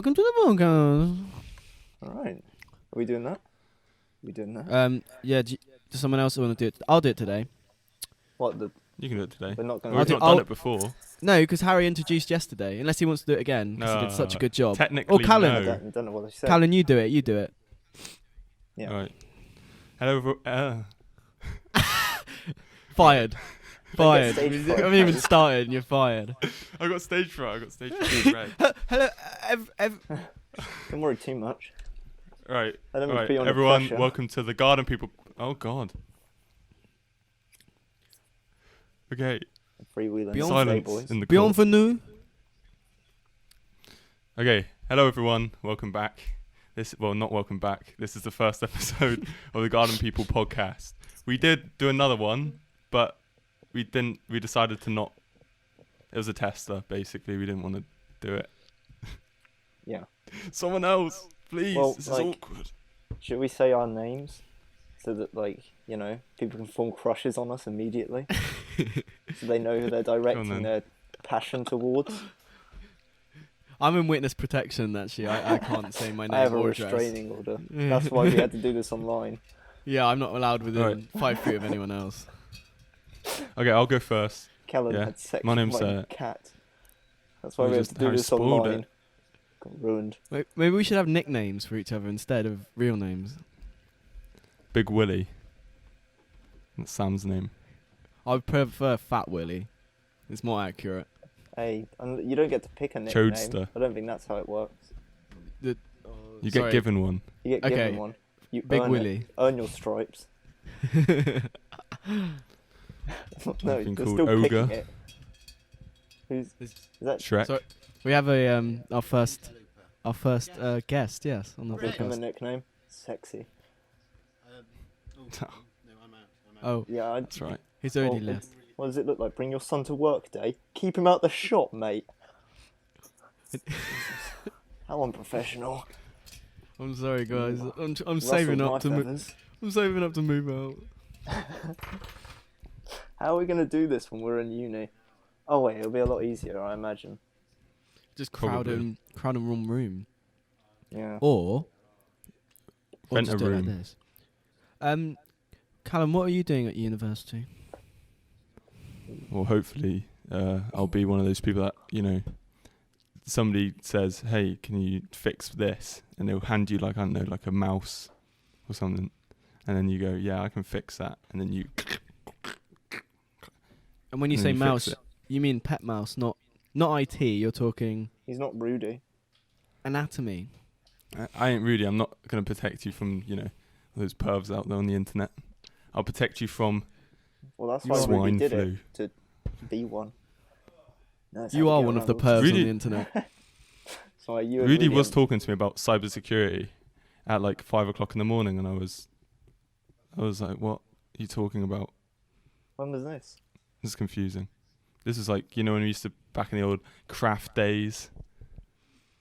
welcome to the podcast. All right. Are we doing that? Yeah, does someone else want to do it? I'll do it today. What, You can do it today. we're not going We've to not done it before. No, because Harry introduced yesterday. Unless he wants to do it again, because he did such a good job. Technically, Callum. I no. don't know what I said. Callan, you do it. Yeah. All right. Hello, Fired. Fired. stage We fright, haven't even Harry. started and you're fired. I got stage fright. Right. Hello, Don't worry too much. Right. I don't All mean to right. be under Everyone, pressure. welcome to the Garden People. Oh God. Okay. Freewheeling Beyond Silence boys. in the court. Bienvenue. Okay. Hello, everyone. Welcome back. Not welcome back. This is the first episode of the Garden People podcast. We did do another one, but we didn't. We decided to not. It was a tester, basically. We didn't want to do it. Yeah. Someone else, please. Well, this like- is awkward. Should we say our names so that, people can form crushes on us immediately? So they know who they're directing then. their passion towards? I'm in witness protection, actually. I can't say my name I have a or address. restraining order. That's why we had to do this online. Yeah, I'm not allowed within Right. 5 feet of anyone else. Okay, I'll go first. Kellen Yeah. had sex My with name's, my cat. That's why we we had just- to do Harry this spoiled online. it. Got ruined. Maybe we should have nicknames for each other instead of real names. Big Willie. That's Sam's name. I prefer Fat Willy. It's more accurate. Hey, and you don't get to pick a nickname. Chodester. I don't think that's how it works. You Sorry. get given one. You get Okay. given one. You Big earn Willy. It. Earn your stripes. No, I've been you're called still picking Ogre. it. Is that Shrek. Sorry. We have a our first guest, yes, on the give him a podcast. nickname? Sexy. Oh, Yeah. That's right. he's already well, left. What does it look like? Bring your son to work day? Keep him out the shop, mate. How unprofessional. I'm sorry, guys. I'm Rustled saving my up to feathers. I'm saving up to move out. How are we going to do this when we're in uni? Oh, wait, it'll be a lot easier, I imagine. Just Probably. crowd in one room, Yeah. or Rent just a do it like room. this. Callum, what are you doing at university? Well, hopefully, I'll be one of those people that, somebody says, hey, can you fix this? And they'll hand you, like a mouse or something. And then you go, yeah, I can fix that. And then you... And when you And say then you fix mouse, it. you mean pet mouse, not IT. You're talking He's not Rudy. anatomy. I ain't Rudy. I'm not going to protect you from, those pervs out there on the internet. I'll protect you from Well, that's why Rudy swine did flu. it, to be one. No, that's You how are we one get of the around. pervs Rudy- on the internet. So you and Rudy Rudy was and- talking to me about cybersecurity at like 5 o'clock in the morning, and I was like, "What are you talking about?" When was this? This is confusing. This is like when we used to back in the old craft days.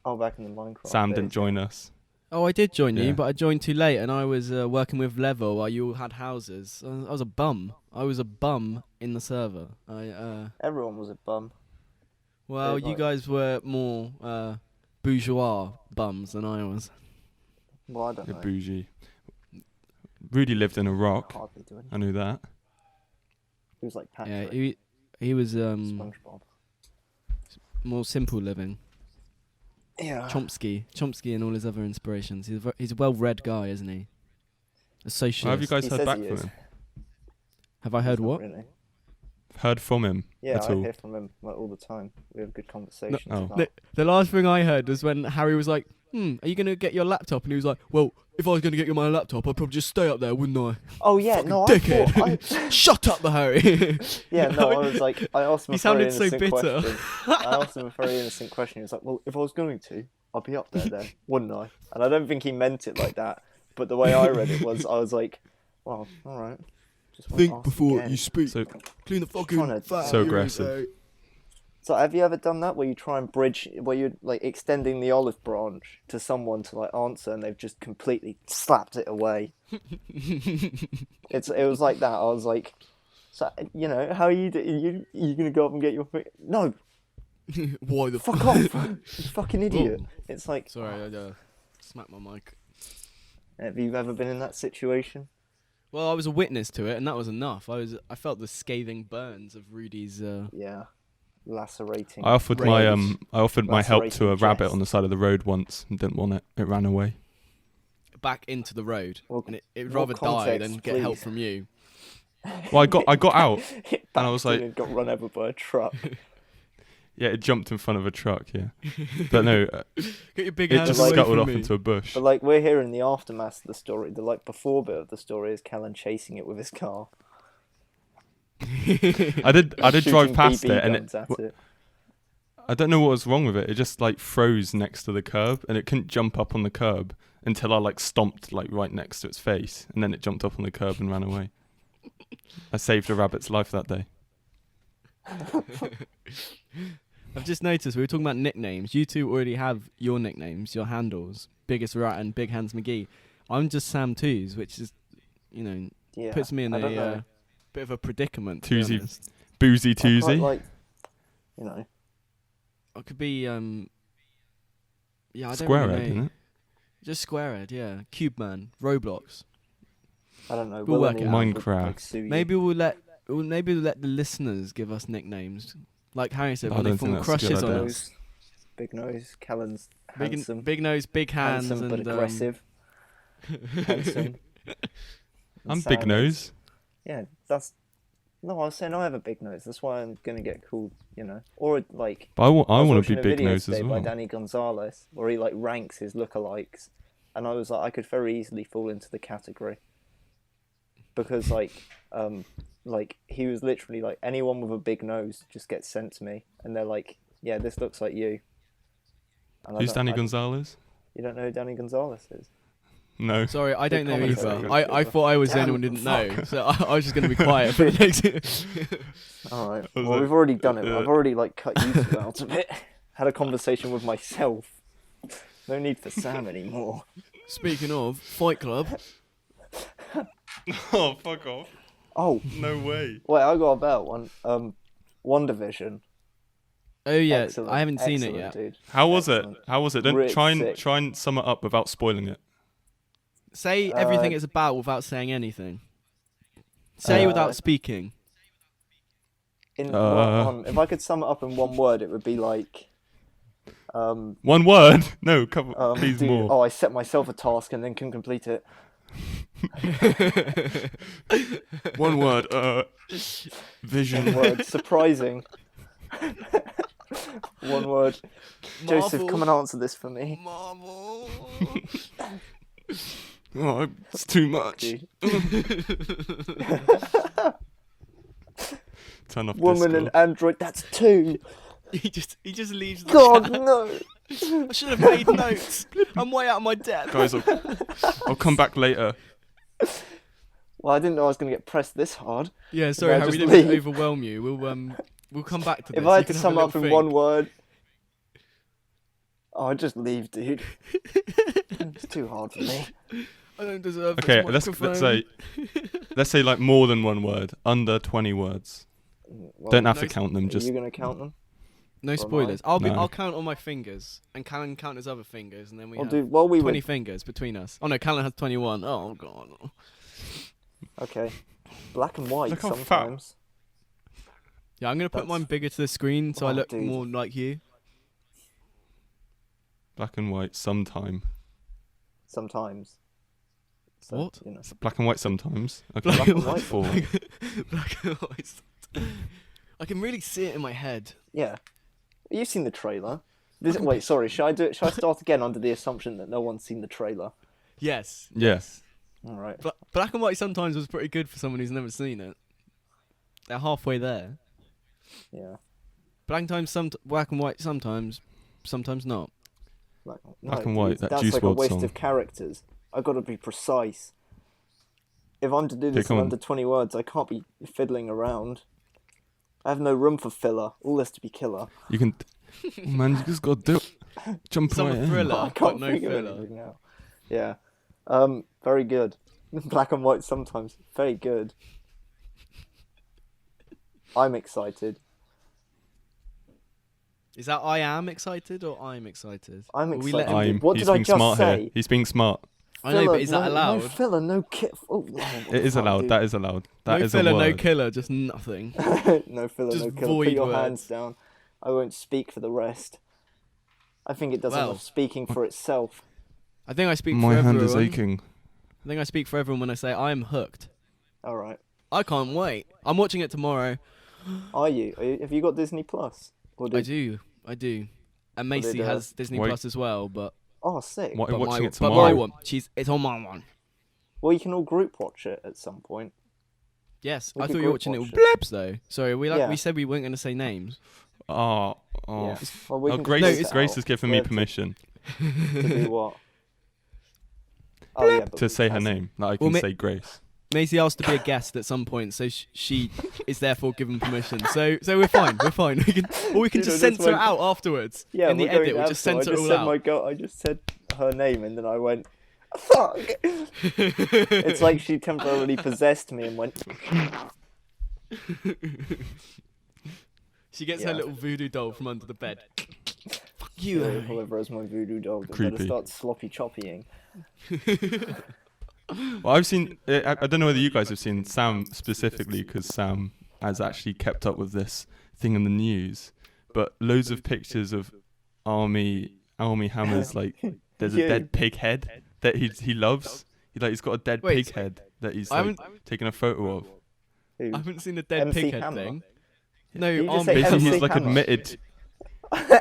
Oh, back in the Minecraft Sam days. didn't join us. Oh, I did join Yeah. you, but I joined too late, and I was working with Level while you all had houses. I was a bum. I was a bum in the server. Everyone was a bum. Well, Yeah, you like- guys were more bourgeois bums than I was. Well, I don't You're know. bougie. Rudy lived in a rock. Hardly do anything. I knew that. He was like Yeah, Patrick. he was SpongeBob. more simple living. Yeah. Chomsky and all his other inspirations. He's a well-read guy, isn't he? A socialist. How have you guys He heard says back he from is. him? Have I heard Not what? Really. Heard from him Yeah, at I all? hear from him all the time. We have good conversations. oh. about- The last thing I heard was when Harry was like, are you going to get your laptop? And he was like, well, if I was going to get my laptop, I'd probably just stay up there, wouldn't I? Oh yeah, Fucking no, dickhead. Shut up, the Harry. Yeah, no, I was like, I asked him He a very sounded so innocent bitter. question. I asked him a very innocent question. He was like, well, if I was going to, I'd be up there then, wouldn't I? And I don't think he meant it like that. But the way I read it was, I was like, well, all right. Just won't Think ask before again. you speak. So Clean the trying fucking to- fat So out of your aggressive. mouth. So have you ever done that where you try and bridge, where you're like extending the olive branch to someone to like answer and they've just completely slapped it away? It was like that. I was like, so how are you? You gonna go up and get your? No, Why the Fuck off, you fucking idiot. Oh. It's like, Sorry, I smacked my mic. have you ever been in that situation? Well, I was a witness to it, and that was enough. I felt the scathing burns of Rudy's. Yeah, lacerating. I offered Rage. my help to a Lacerating rabbit jest. on the side of the road once and didn't want it. It ran away. Back into the road, Well, and it what rather die than context, get help please? from you. Well, I got out. It And I was backed in like- and got run over by a truck. Yeah, it jumped in front of a truck. Yeah, but no, Get your big it hands just away scuttled from off me. into a bush. But like we're hearing the aftermath of the story. The like before bit of the story is Callan chasing it with his car. I did drive shooting past BB it, and guns at it. I don't know what was wrong with it. It just like froze next to the curb, and it couldn't jump up on the curb until I like stomped like right next to its face, and then it jumped up on the curb and ran away. I saved a rabbit's life that day. I've just noticed we were talking about nicknames. You two already have your nicknames, your handles, Biggest Rat and Big Hands McGee. I'm just Sam Twos, which is, Yeah, puts me in I don't know. a bit of a predicament. To be Toozy. honest. Boozy I quite Toozy. like, you know, I could be yeah, I don't Squarehead, really know. isn't it? Just Squarehead, yeah. Cube Man, Roblox. I don't know. We'll Will work and it Ian out. would, Minecraft. like, sue you. Maybe we'll let the listeners give us nicknames. Like Harry said, I when they don't think form that's a good crushes on idea. us. Big nose. Callan's Big, handsome. big nose, big hands, handsome and but aggressive. Handsome. I'm And big Sam nose. is- Yeah, that's. No, I was saying I have a big nose. That's why I'm gonna get called, or like. But I was want to watching be a big video nose as today well. by Danny Gonzalez, where he like ranks his lookalikes, and I was like, I could very easily fall into the category. Because like he was literally like anyone with a big nose just gets sent to me, and they're like, yeah, this looks like you. And I Who's don't- Danny I- Gonzalez? You don't know who Danny Gonzalez is? No. Sorry, I don't know commentator. either. I thought I was the only one who didn't know, so I was just going to be quiet for the next. All right. Was Well, it- we've already done it. uh, I've already like cut you two out of it. Had a conversation with myself. No need for Sam anymore. Speaking of Fight Club, Oh, fuck off. Oh, No way. wait, I got a better one. One Division. oh yeah, Excellent. I haven't seen it Excellent, yet. Dude. How was Excellent. it? How was it? Don't Really try sick. and sum it up without spoiling it. Say everything it's about without saying anything. Say without speaking. If I could sum it up in one word, it would be like. One word? No, please dude, more. Oh, I set myself a task and then can complete it. One word. One Vision. word. Surprising. One word. Joseph, Marvel. come and answer this for me. Marvel. Oh, it's too much. Dude. Turn off Woman Discord. and android. That's two. he just leaves the God chat. no. I should have made notes. I'm way out of my depth. Guys, I'll come back later. Well, I didn't know I was going to get pressed this hard. Yeah, sorry, I Harry, we just didn't leave? overwhelm you. We'll come back to this. If I You had to can have a sum little up in think. one word. Oh, I'd just leave, dude. It's too hard for me. I don't deserve this Okay, let's microphone. say like more than one word, under 20 words. Well, Don't have to no- count them. Are Just you going to count them? No Or spoilers. No. I'll count on my fingers, and Callan count his other fingers, and then we Well, have dude, while we 20 were... fingers between us. Oh no, Callan has 21. Oh god. Okay. Black and white Look how fat. sometimes. Yeah, I'm gonna put That's- mine bigger to the screen so I Oh, look dude. more like you. black and white sometime. Sometimes. So, What? You know. It's black and white sometimes. Okay. Black and white. Four. Black and white. I can really see it in my head. Yeah. You've seen the trailer. Wait, sorry. Should I do it? Should I start again under the assumption that no one's seen the trailer? Yes. Yes. All right. Black and white sometimes was pretty good for someone who's never seen it. They're halfway there. Yeah. Black and white sometimes not. Black and white, dude, that that's Juice like WRLD a waste song. of characters. I've got to be precise. If I'm to do this come in on. under 20 words, I can't be fiddling around. I have no room for filler. All this to be killer. You can. Oh, man, you just got to do it. Jump Some right in. thriller. I but can't no think of filler. anything now. Yeah. Very good. Black and white sometimes. Very good. I'm excited. Is that I am excited or I'm excited? I'm Will we excited. let him- What He's did I being just smart say? here. He's being smart. I know, but is that no, allowed? No filler, no kit. Oh, no, It is fuck, allowed. dude. That is allowed. That No is filler, a no word. killer, just nothing. No filler, Just no killer. Put void your words. hands down. I won't speak for the rest. I think it does Well. enough speaking for itself. I think I speak My for hand everyone. is aching. I think I speak for everyone when I say I'm hooked. All right. I can't wait. I'm watching it tomorrow. Are you? Have you got Disney Plus? Or I do. And Or Macy did, has Disney wait. Plus as well, but Oh, sick. What are but you watching my, it but tomorrow? my one, it's on my one. Well, you can all group watch it at some point. Yes, We I could thought you were group watching it watch with blips though. Sorry, Yeah. we said we weren't going to say names. Oh. Yeah. Well, we Oh, can Grace, just it's- cut it Grace out. has given We me have permission to do what? Oh, yeah, but to we say her can't name. That I Well, can ma- say Grace. Macy asked to be a guest at some point, so she is therefore given permission. So we're fine. We're fine. We can Dude, I just just censor it went- out afterwards. Yeah, in the we're going edit, we'll to just have to. censor I it just all said out. I just said her name and then I went, fuck. It's like she temporarily possessed me and went. She gets Yeah. her little voodoo doll from under the bed. Fuck You you. know, whoever has my voodoo dog, I better Creepy. start sloppy choppying. Well, I've seen. I don't know whether you guys have seen Sam specifically, because Sam has actually kept up with this thing in the news. But loads of pictures of Army Hammer's like. There's You. a dead pig head that he loves. He's got a dead Wait, pig head that he's I like, haven't taking a photo of. Who? I haven't seen the dead MC pighead Hammer? thing. No, You just army. say Basically, MC he's like Hammer. admitted.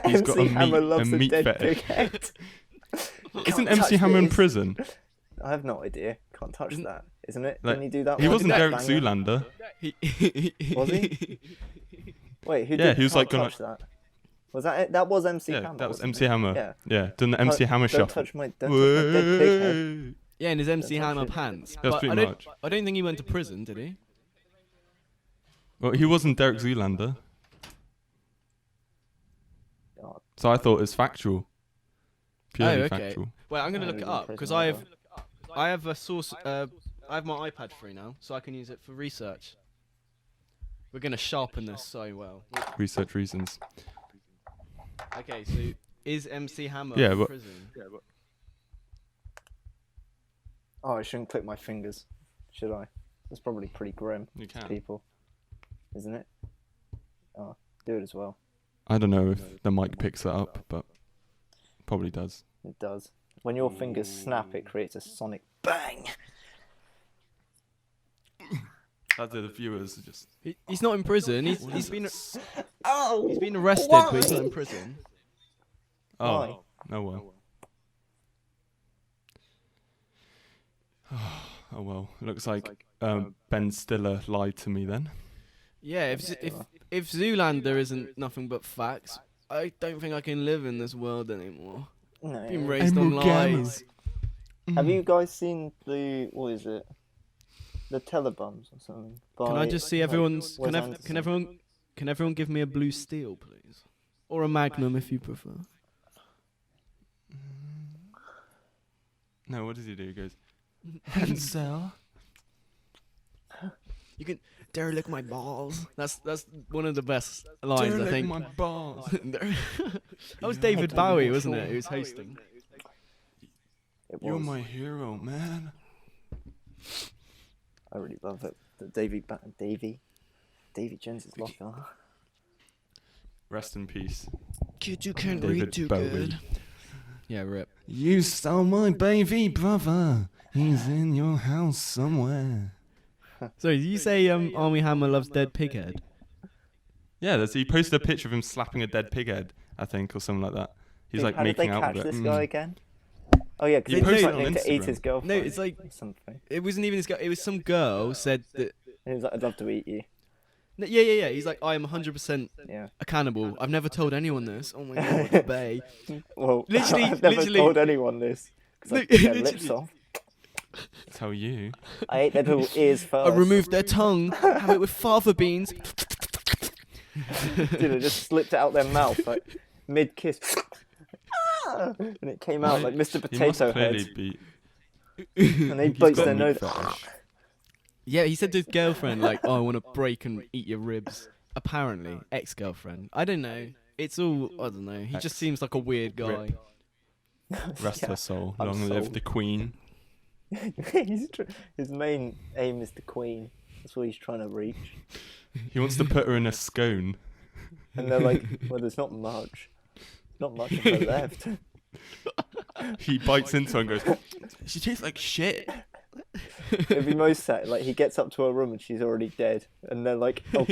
He's got MC a Hammer meat- loves a a meat dead fetish. pig head. Isn't Can't MC touch Hammer in this. prison? I have no idea. Can't touch Isn't- that, isn't it? Like, Didn't he do that? He one? wasn't That Derek banger? Zoolander. Was he? Wait, who Yeah, did? he was Can't like gonna- touch that. Was that it? That was MC Yeah, Hammer. that was wasn't MC it? Hammer. Yeah. Yeah, done the MC Hammer Don't shuffle. touch my dead pig head. Whoa. Yeah, in his MC touch Hammer it. pants. That's But pretty I don't, much. I don't think he went to prison, did he? Well, he wasn't Derek Zoolander, Oh, so I thought it was factual. Purely okay. factual. Well, I'm gonna No, look he it was in up because prison I have a source. I have my iPad free now, so I can use it for research. We're gonna sharpen this so well. Research reasons. Okay, so is MC Hammer Yeah, in but- prison? Oh, I shouldn't click my fingers, should I? That's probably pretty grim You to can. people, isn't it? Oh, do it as well. I don't know if the mic picks it up, but probably does. It does. When your fingers snap, it creates a sonic bang. As the viewers just. He's not in prison. He's been Oh, he's been arrested, but he's not in prison. Oh, Why? no well. Oh well. It looks like Ben Stiller lied to me then. Yeah, if Zoolander isn't nothing but facts, I don't think I can live in this world anymore. no. Being raised on lies. Have you guys seen what is it? The Telebums or something? Can I just see everyone's? Wes Anderson. Can everyone give me a blue steel, please, or a Magnum if you prefer? No, what does he do? He goes, Hansel. You can derelict my balls. That's one of the best lines, I think. my balls. That was David Bowie, wasn't it? He was hosting. It You're was. my hero, man. I really love it. The Davy Jones's locker. Rest in peace. Kid, you can't David read too Bowie. good. Yeah, rip. You stole my baby brother. He's in your house somewhere. So, did you say Army Hammer loves dead pighead? Yeah, he posted a picture of him slapping a dead pig head, I think, or something like that. He's Dude, like how did making they out catch with it. this guy again? Oh yeah, because You he was posted it threatening on to eat Instagram. his girlfriend. No, it's like or something. it wasn't even this guy. It was some girl said that. He was like, "I'd love to eat you." No, yeah. He's like, I am 100% Yeah. a cannibal. I've never told anyone this. Oh my god, Bay. Well, Literally- I've never literally- told anyone this because I No, bit their lips literally. off. Tell you. I ate their little ears I first. removed their tongue. Have it with fava beans. Dude, I just slipped it out their mouth like mid kiss, and it came out like Mr. He must Potato clearly Head, be. and he He's bites got their a nose. meat fetish. Yeah, he said to his girlfriend, like, oh, I want to break and eat your ribs. Apparently, ex-girlfriend. I don't know. it's all, I don't know. He just seems like a weird guy. Rip. Rest Yeah. her soul. I'm Long live sold. the Queen. His main aim is the Queen. That's what he's trying to reach. He wants to put her in a scone. And they're like, well, there's not much. Not much of her left. He bites into her and goes, she tastes like shit. It'd be most sad. Like, he gets up to her room and she's already dead. And they're like, oh,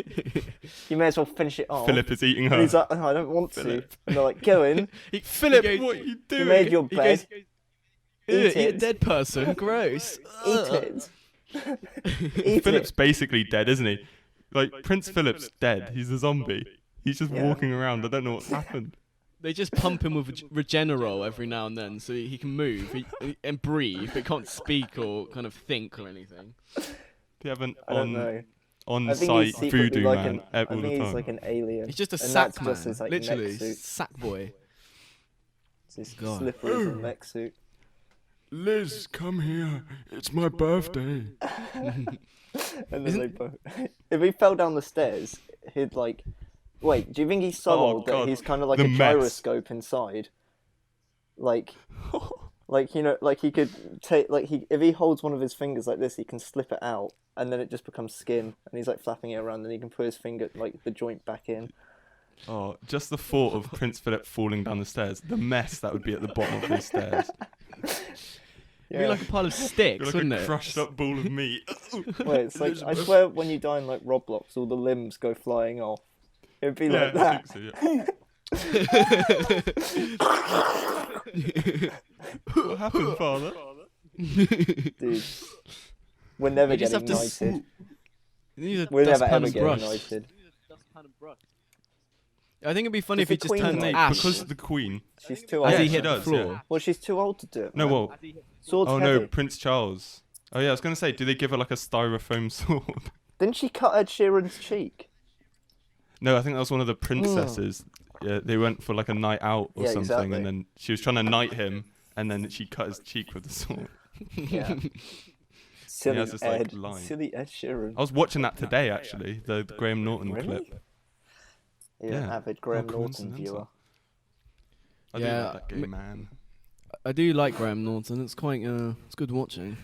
you may as well finish it off. Philip is eating her. And he's like, oh, I don't want Philip. to. And they're like, go in. Philip, he goes- what are you doing? You made your He bed. goes, Eat eat a it. dead person. Gross. Eat Ugh. it. Eat Philip's it. basically dead, isn't he? Like, Prince Philip's dead. He's a zombie. He's just Yeah. walking around. I don't know what's happened. They just pump him with Regenerol every now and then so he can move and breathe, but can't speak or kind of think or anything. Do you have an I don't know. I think on-site he's secretly voodoo like man I all think the he's time? like an alien. He's just a And sack that's man, just his, like, literally, mech suit. sack boy. It's his God. slippery little mech suit. Liz, come here. It's my birthday. And then they both... If he fell down the stairs, he'd like... Wait, do you think he's so Oh, old that God. he's kind of like The a mess. gyroscope inside? Like, you know, like he could take... Like, if he holds one of his fingers like this, he can slip it out, and then it just becomes skin, and he's like flapping it around, and he can put his finger, like, the joint back in. Oh, just the thought of Prince Philip falling down the stairs. The mess that would be at the bottom of those stairs. It'd be like a pile of sticks, Like wouldn't a it? crushed up ball of meat. Wait, it's like, I swear when you die in like Roblox, all the limbs go flying off. It'd be like Yeah, I that. think so, yeah. What happened, Father? Dude. We're never You just getting have to knighted. You need a We're never dustpan ever and getting brush. knighted. I think it'd be funny Does if he the just Queen turned knight? ash Because the Queen. She's too old. as Yeah, he she hit does, the floor. yeah. Well, she's too old to do it. No, man. well. Sword's Oh heavy. no, Prince Charles. Oh yeah, I was gonna say, do they give her like a styrofoam sword? Didn't she cut Ed Sheeran's cheek? No, I think that was one of the princesses. Yeah, they went for like a night out or Yeah, something, exactly. and then she was trying to knight him, and then she cut his cheek with the sword. Yeah. Silly has this, Ed. like, line. Silly Ed Sheeran. I was watching that today, actually, the Graham Norton Really? clip. You're an Yeah. avid Graham How Norton coincidental. viewer. I Yeah, do like that gay man. I do like Graham Norton. It's quite, it's good watching.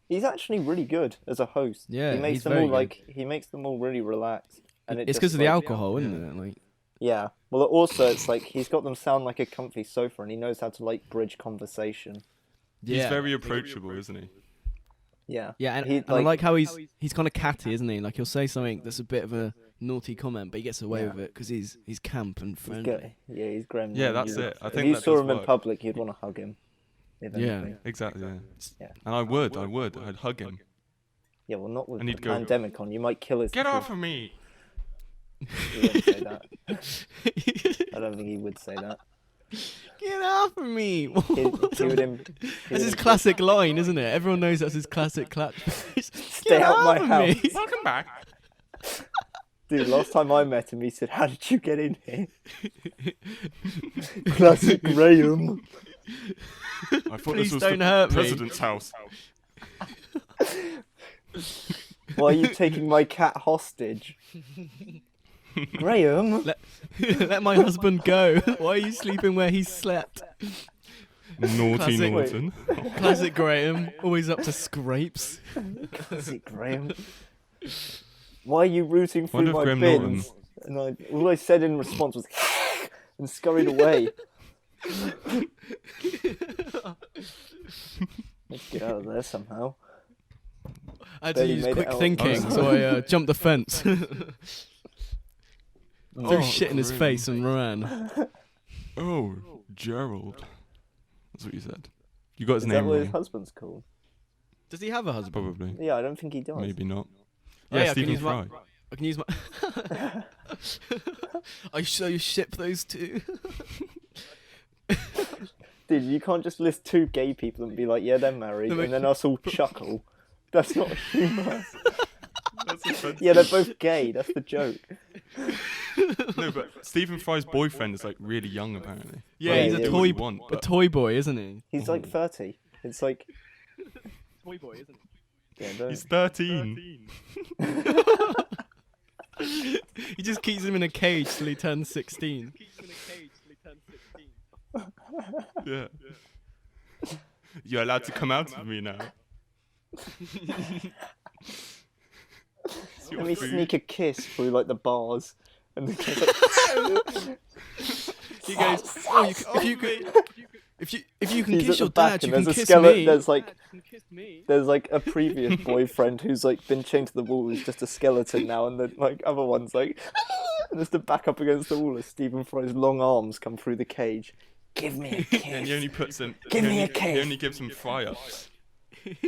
He's actually really good as a host. Yeah, he makes he's them very all good. like he makes them all really relaxed. And It's just, because of the like- alcohol, isn't it? Like, Yeah. Well, also it's like he's got them sound like a comfy sofa, and he knows how to like bridge conversation. He's very approachable, isn't he? Yeah. Yeah, and, He, and I like how he's kind of catty, isn't he? Like he'll say something that's a bit of a naughty comment, but he gets away Yeah. with it because he's camp and He's friendly. yeah, he's Graham. Yeah, Norton that's viewer. it. I If think you that saw does him in work. public, you'd want to hug him. If Yeah. anything. Exactly, yeah. Yeah. And I'd hug him. Yeah, well, not with And the he'd go, pandemic on. You might kill his. Get off of me! He wouldn't say that. I don't think he would say that. Get off of me! He would That's his classic line, isn't it? Everyone knows that's his classic clap. Stay out my house. Welcome back. Dude, last time I met him, he said, "How did you get in here?" Classic Graham. I thought Please this was don't the hurt me. president's house. Why are you taking my cat hostage? Graham. Let my husband go. Why are you sleeping where he slept? Naughty Classic. Norton. Classic Graham, always up to scrapes. Classic Graham. Why are you rooting through Wonder if my Graham bins? And all I said in response was and scurried away. Let's get out of there somehow. I had to Barely use made it quick out. thinking, so I jumped the fence. Threw shit in his grim. face and ran. Oh, Gerald. That's what you said. You got his Is that name what his wrong. husband's called? Does he have a husband? Probably. Yeah, I don't think he does. Maybe not. Oh, Yeah, I can Stephen use Fry. I can use my. Are you sure you ship those two? Dude, you can't just list two gay people and be like, yeah, they're married, No, but- and then us all chuckle. That's not humour. That's offensive. Yeah, they're both gay. That's the joke. No, but Stephen Fry's boyfriend is like really young apparently. Yeah, Like, he's you a do what you toy- want, A but toy boy, isn't he? He's like 30. It's like, Toy boy, isn't yeah, don't. he's 13. he? He just keeps him in a cage till he turns 16. Yeah. You're allowed to come out of me now. It's your Let me food. sneak a kiss through like the bars, and the kid's like, He goes, "Oh, if you can he's kiss at the your back, dad, you and can there's a kiss skeleton. me." There's like a previous boyfriend who's like been chained to the wall, who's just a skeleton now, and the like other one's like, and there's the back up against the wall as Stephen Fry's long arms come through the cage. Give me a kiss. And he only puts him. Give me a He kiss. only gives him fry-ups,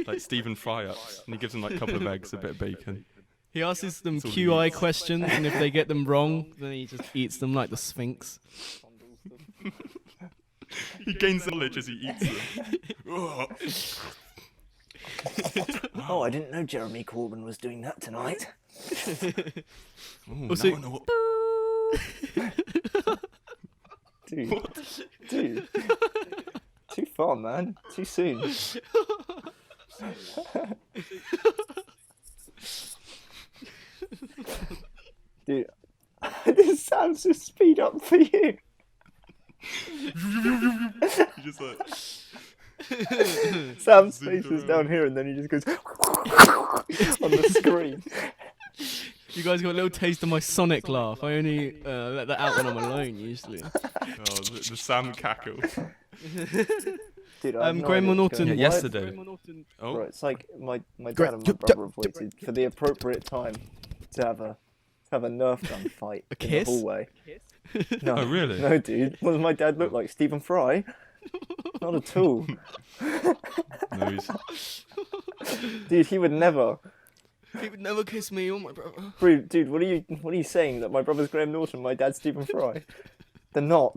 like Stephen fry-ups, and he gives them like a couple of eggs, a bit of bacon. He asks them That's all he QI eats. questions, and if they get them wrong, then he just eats them like the Sphinx. He gains knowledge as he eats them. Oh, I didn't know Jeremy Corbyn was doing that tonight. Oh, Also- now I know what. Dude. Too far, man. Too soon. Dude, this sounds just speed up for you. He just like. Sam's Zoomed face is around. down here, and then he just goes on the screen. You guys got a little taste of my Sonic laugh. I only let that out when I'm alone, usually. Oh, the Sam cackle. Dude, I have no Graham idea what's Norton. going Yeah, on. yesterday. Oh, Right, it's like my dad Gra- and my brother have waited for the appropriate time to have a Nerf gun fight A in kiss? the hallway. No, Oh, really? No, dude. What does my dad look like? Stephen Fry? Not at all. no, he's. Dude, he would never. He would never kiss me or my brother. Dude, what are you saying? That my brother's Graham Norton, my dad's Stephen Fry? They're not.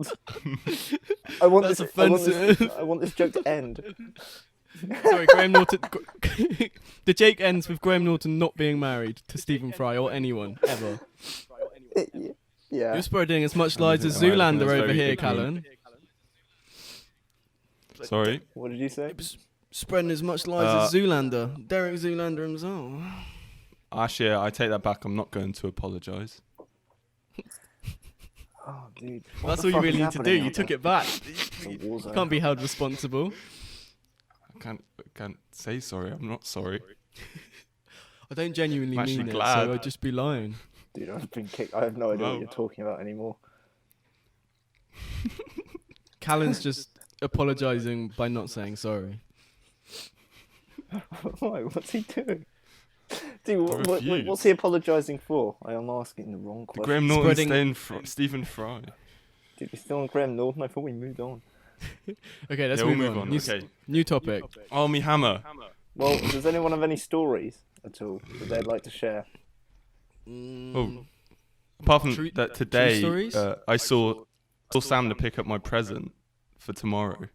I want That's this. offensive. I want this joke to end. Sorry, Graham Norton. The joke ends with Graham Norton not being married to Stephen Fry or anyone ever. Yeah. You're spreading as much lies as I think Zoolander that's over very here, ignorant. Callan. Sorry. What did you say? Spreading as much lies as Zoolander. Derek Zoolander himself. Actually, I take that back. I'm not going to apologise. Oh, dude. That's all you really need to do. You took it back. It's a war zone. Can't be held responsible. I can't say sorry. I'm not sorry. I don't genuinely I'm actually mean glad. it, so I'd just be lying. Dude, I've been kicked. I have no idea Wow. what you're talking about anymore. Callan's just apologising by not saying sorry. Why? What's he doing? Dude, I refuse. what's he apologising for? I am asking the wrong The question. Graham Norton Spreading- Stephen Fry. Dude, we're still on Graham Norton. I thought we moved on. Okay, let's Yeah, we'll move move on. on. New, Okay. new topic. Army Hammer. Well, does anyone have any stories at all that they'd like to share? Oh, apart from True- that, true today stories? I saw Sam to pick up my present for tomorrow.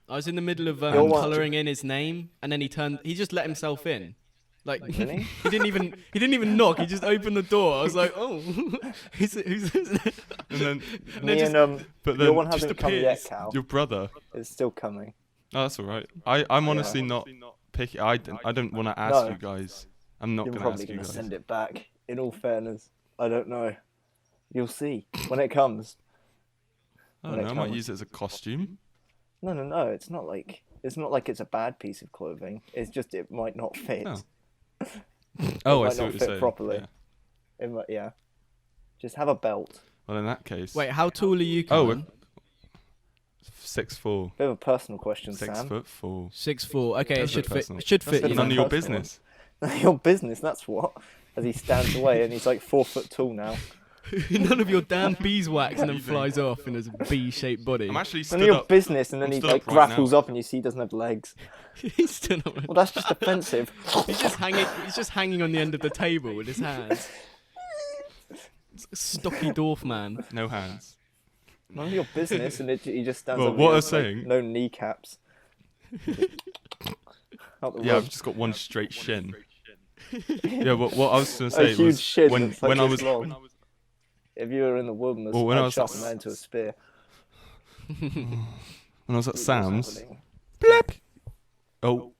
I was in the middle of Your what? colouring in his name, and then he just let himself in. Like Really? he didn't even knock. He just opened the door. I was like, oh, who's And then, Me just- and but your then one just hasn't come yet, appears. Cal. your brother. It's still coming. Oh, that's all right. I'm honestly not picky. I don't want to ask No. you guys. I'm not You're going to probably ask you going to guys. send it back. In all fairness, I don't know. You'll see when it comes. I when don't it know. I might comes. use it as a costume. No. It's not like it's a bad piece of clothing. It's just it might not fit. Oh. Oh, I might see not what you're fit saying. properly. Yeah. It might, yeah. Just have a belt. Well, in that case. Wait, how tall are you, Oh, Callan? 6'4". Bit of a personal question, 6'4". Sam. 6'4". Okay, it That's a should bit fit. personal. It should That's fit. a You bit None of know. your personal. business. Your business, that's what. As he stands away and he's like 4 foot tall now. None of your damn beeswax, and then flies off in his B-shaped body. I'm actually None stood of your up. business, and then I'm he stood like up right grapples now. up and you see he doesn't have legs. He's still not. Well, that's just offensive. He's just hanging. He's just hanging on the end of the table with his hands. Stocky dwarf man. No hands. None of your business, and he just stands Well, over what you I with, was like, saying- no kneecaps. Out the Yeah, rug. I've just got one straight shin. Yeah, what I was going to A say huge was shin when that's like when I this was long. If you were in the wilderness, Well, when I I'd was chop at a man to a spear. when I was at What's Sam's. happening? Oh,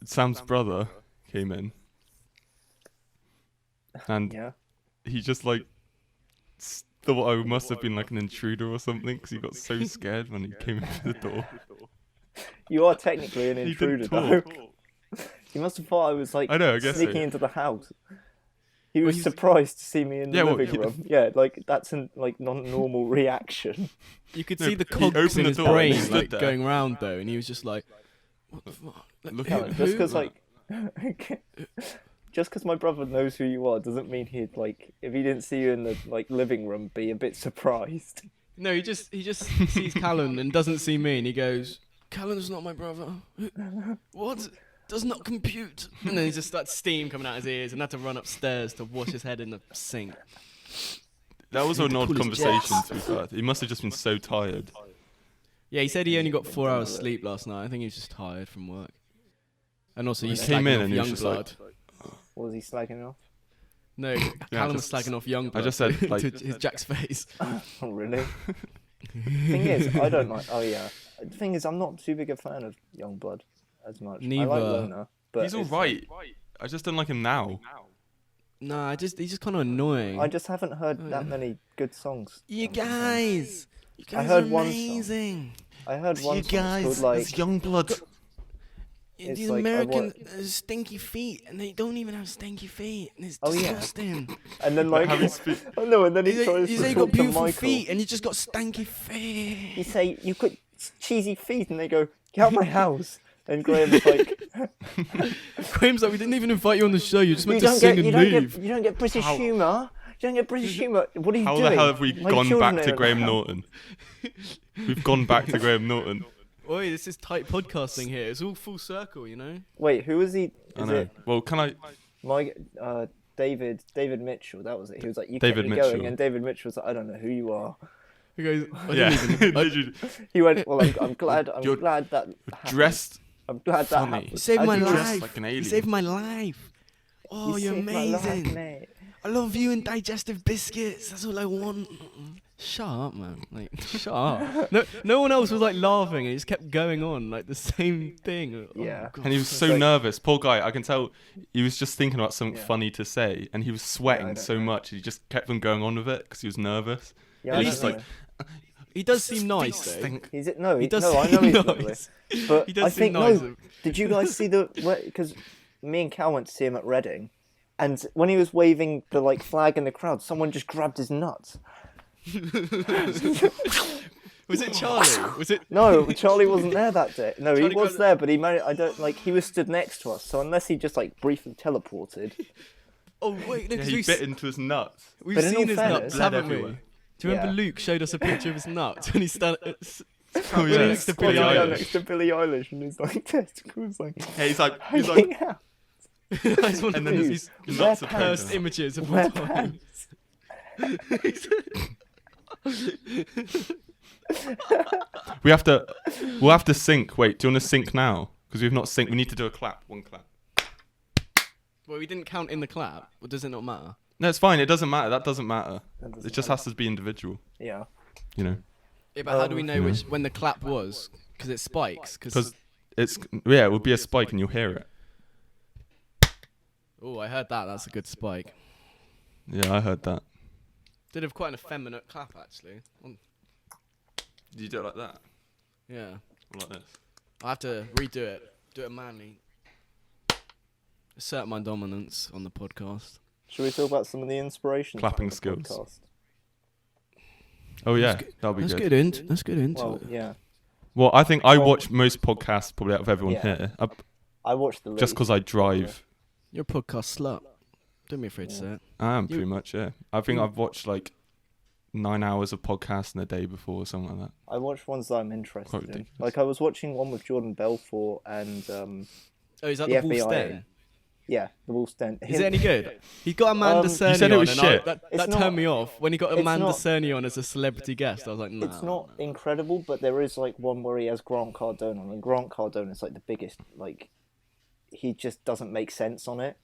Sam's brother came in, and Yeah. he just like thought I must have been like an intruder or something because he got so scared when he came into the door. You are technically an He intruder, didn't though. talk. You must have thought I was like I know, I guess sneaking so. into the house. He Well, was he's- surprised to see me in the Yeah, well, living he- room. Yeah, like that's a not normal reaction. You could No, see the but he cogs opened in the his door and he brain stood like there. going round though, and he was just like, "What the fuck?" Like, Look who- at it. Just who? because just because my brother knows who you are doesn't mean he'd like if he didn't see you in the like living room be a bit surprised. No, he just sees Callan and doesn't see me, and he goes, "Callan's not my brother. What? Does not compute." And then he just starts steam coming out his ears, and had to run upstairs to wash his head in the sink. That was an odd Cool as conversation, jets. to be fair. He must have just been so tired. Yeah, he said he only got 4 hours sleep last night. I think he was just tired from work. And also, you He came slagging in off and he was just Youngblood. What was he slagging off? No, Callum was just- slagging off Youngblood. I just said, like- to his Jack's face. Oh really? Thing is, I don't like. Oh yeah. The thing is, I'm not too big a fan of Youngblood as much. I like Neither. Loner, but He's all it's right. I just don't like him now. Nah, he's just kind of annoying. I just haven't heard that many good songs. You guys I heard are one song. amazing. I heard one You song guys, called like It's Youngblood. It's These like, I Americans stinky feet, and they don't even have stinky feet, and it's Oh, yeah. disgusting. and then like How he speak- oh no, and then he You tries say to you talk got to beautiful Michael. feet, and you just got stanky You feet. say you got cheesy feet, and they go, "Get out of my house." And Graham's like, Graham's like, we didn't even invite you on the show. You just "You meant to don't sing get, you and don't leave. get, you don't get British How- humour. You don't get British humour. What are you How doing? the hell have we My gone children back are to in Graham the house." Norton? We've gone back to Graham Norton. Oi, this is tight podcasting here. It's all full circle, you know. Wait, who was he? I Is know. it Well, can I? my David Mitchell? That was it. He was like, "You David kept me going," Mitchell. and David Mitchell was like, "I don't know who you are." He goes, I Yeah. didn't even. Literally, He went, "Well, I'm glad. I'm You're glad that happened. dressed. I'm glad that funny. happened." You saved How my do you- life. like an You alien. saved my life. Oh, You you're saved my life, amazing. mate. I love you and digestive biscuits. That's all I want. Shut up, man. Like, shut up. No one else was like laughing. It just kept going on, like the same thing. Oh, Yeah. God. And he was so like- nervous. Poor guy. I can tell he was just thinking about something Yeah. funny to say, and he was sweating don't so know. much. He just kept on going on with it because he was nervous. Yeah, At I least, don't like, know. He does seem nice, though. Stink. He's it? No, He does no, I seem know he's nice. lovely. But He does I seem think nice. no. Did you guys see the? Because me and Cal went to see him at Reading, and when he was waving the like flag in the crowd, someone just grabbed his nuts. Was it Charlie? Was it? No, Charlie wasn't there that day. No, Charlie he was grabbed- there, but he managed. I don't like. He was stood next to us, so unless he just like briefly teleported. Oh wait, no, Yeah, 'cause he we've, bit into his nuts. we've But in seen all his fairness- nuts, Blood haven't we? everywhere. Do you remember Yeah. Luke showed us a picture of his nuts when he stood Oh yeah, next to Squatting Billie down Eilish? next to Billie Eilish, and his like testicles like. Hey, he's like, hanging out. That's one and of then his his Wear nuts are pants. first poking out. images of all Wear time. We'll have to sync. Wait, do you want to sync now? Because we've not synced. We need to do a clap. One clap. Well, we didn't count in the clap. Or does it not matter? No, it's fine. It doesn't matter. That doesn't matter. That doesn't It just has to be individual. Yeah. You know, Yeah, but how do we know Yeah. which when the clap was? Because it spikes. because it's it will be a spike and you'll hear it. Oh, I heard that. That's a good spike. Yeah, I heard that. Did have quite an effeminate clap actually. Do you do it like that? Yeah, Or like this? I have to redo it. Do it manly. Assert my dominance on the podcast. Should we talk about some of the inspirations? Clapping behind the skills. podcast? Oh yeah, That's that'll be That's good. good. Int. That's good. Int. Well, yeah. Well, I think I Well- watch most podcasts probably out of everyone Yeah. here, I watched the. just League. because I drive. You're a podcast slut. Don't be afraid to Yeah. say it. I am You- pretty much, yeah. I think you- I've watched like 9 hours of podcasts in a day before or something like that. I watched ones that I'm Quite interested in. ridiculous. Like I was watching one with Jordan Belfort and Oh, is that The the, Wolf's FBI. Den? yeah, the Wolf's Den. Is it any good? He got Amanda You Cerny said it on, was and shit. that It's turned not- me off. When he got it's Amanda not- Cerny on as a celebrity guest, I was like, no. It's not incredible, but there is like one where he has Grant Cardone on, and Grant Cardone is like the biggest. Like, he just doesn't make sense on it,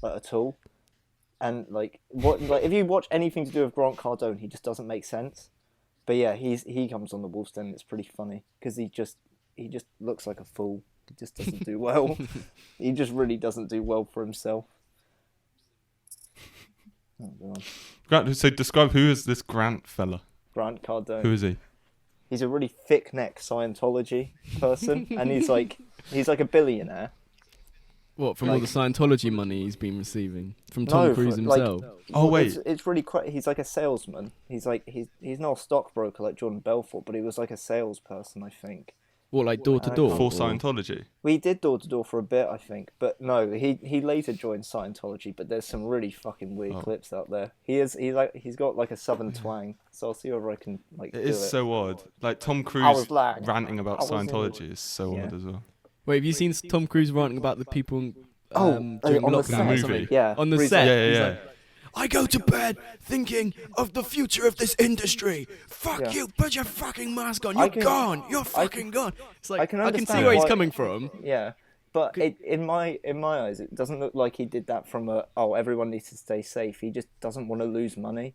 like at all. And like if you watch anything to do with Grant Cardone, he just doesn't make sense. But yeah, he comes on the Wolf's Den. It's pretty funny because he just looks like a fool. He just doesn't do well. He just really doesn't do well for himself. Oh, God. Grant, so describe who is this Grant fella? Grant Cardone. Who is he? He's a really thick-neck Scientology person, and he's like a billionaire. What, from all the Scientology money he's been receiving from No, Tom Cruise like- himself? Oh, wait. it's really quite. He's like a salesman. He's not a stockbroker like Jordan Belfort, but he was like a salesperson, I think. What, like door to door? For Scientology. We did door to door for a bit, I think, but no, he later joined Scientology. But there's some really fucking weird clips out there. He's got like a southern twang, so I'll see whether I can like. It do is so odd. Like Tom I Cruise was like- ranting about I was in- Scientology is so Yeah. odd as well. Wait, have you seen Tom Cruise ranting about the people during on the lockdown set. or Movie. something? Yeah, On the Breeze- set. Yeah, he's yeah. like, I go to bed thinking of the future of this industry. Fuck Yeah. you, put your fucking mask on. I You're can- gone. You're fucking gone. It's like, I can see understand where he's why- coming from. Yeah, but in my eyes, it doesn't look like he did that from everyone needs to stay safe. He just doesn't want to lose money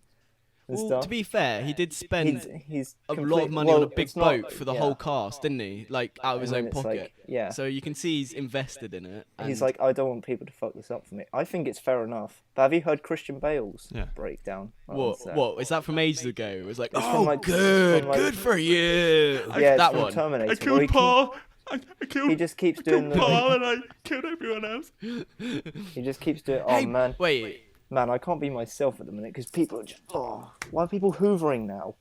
and Well, stuff. to be fair, he did spend he's a lot complete- of money well, on a big it's not- boat for the yeah. whole cast, didn't he? Like, out of his And own then it's pocket. like, yeah. So you can see he's invested in it. He's and- like, I don't want people to fuck this up for me. I think it's fair enough. But have you heard Christian Bale's Yeah. breakdown? on What? set? What? Is that from ages ago? It was like, It's oh, from, like- good, from, like- good for you. Yeah, it's that from one. Terminator. I killed Paul. I killed. He just keeps I doing killed the. Paul and I killed everyone else. He just keeps doing. Oh Hey, man, Wait, man, I can't be myself at the minute because people are just. Oh, why are people hoovering now?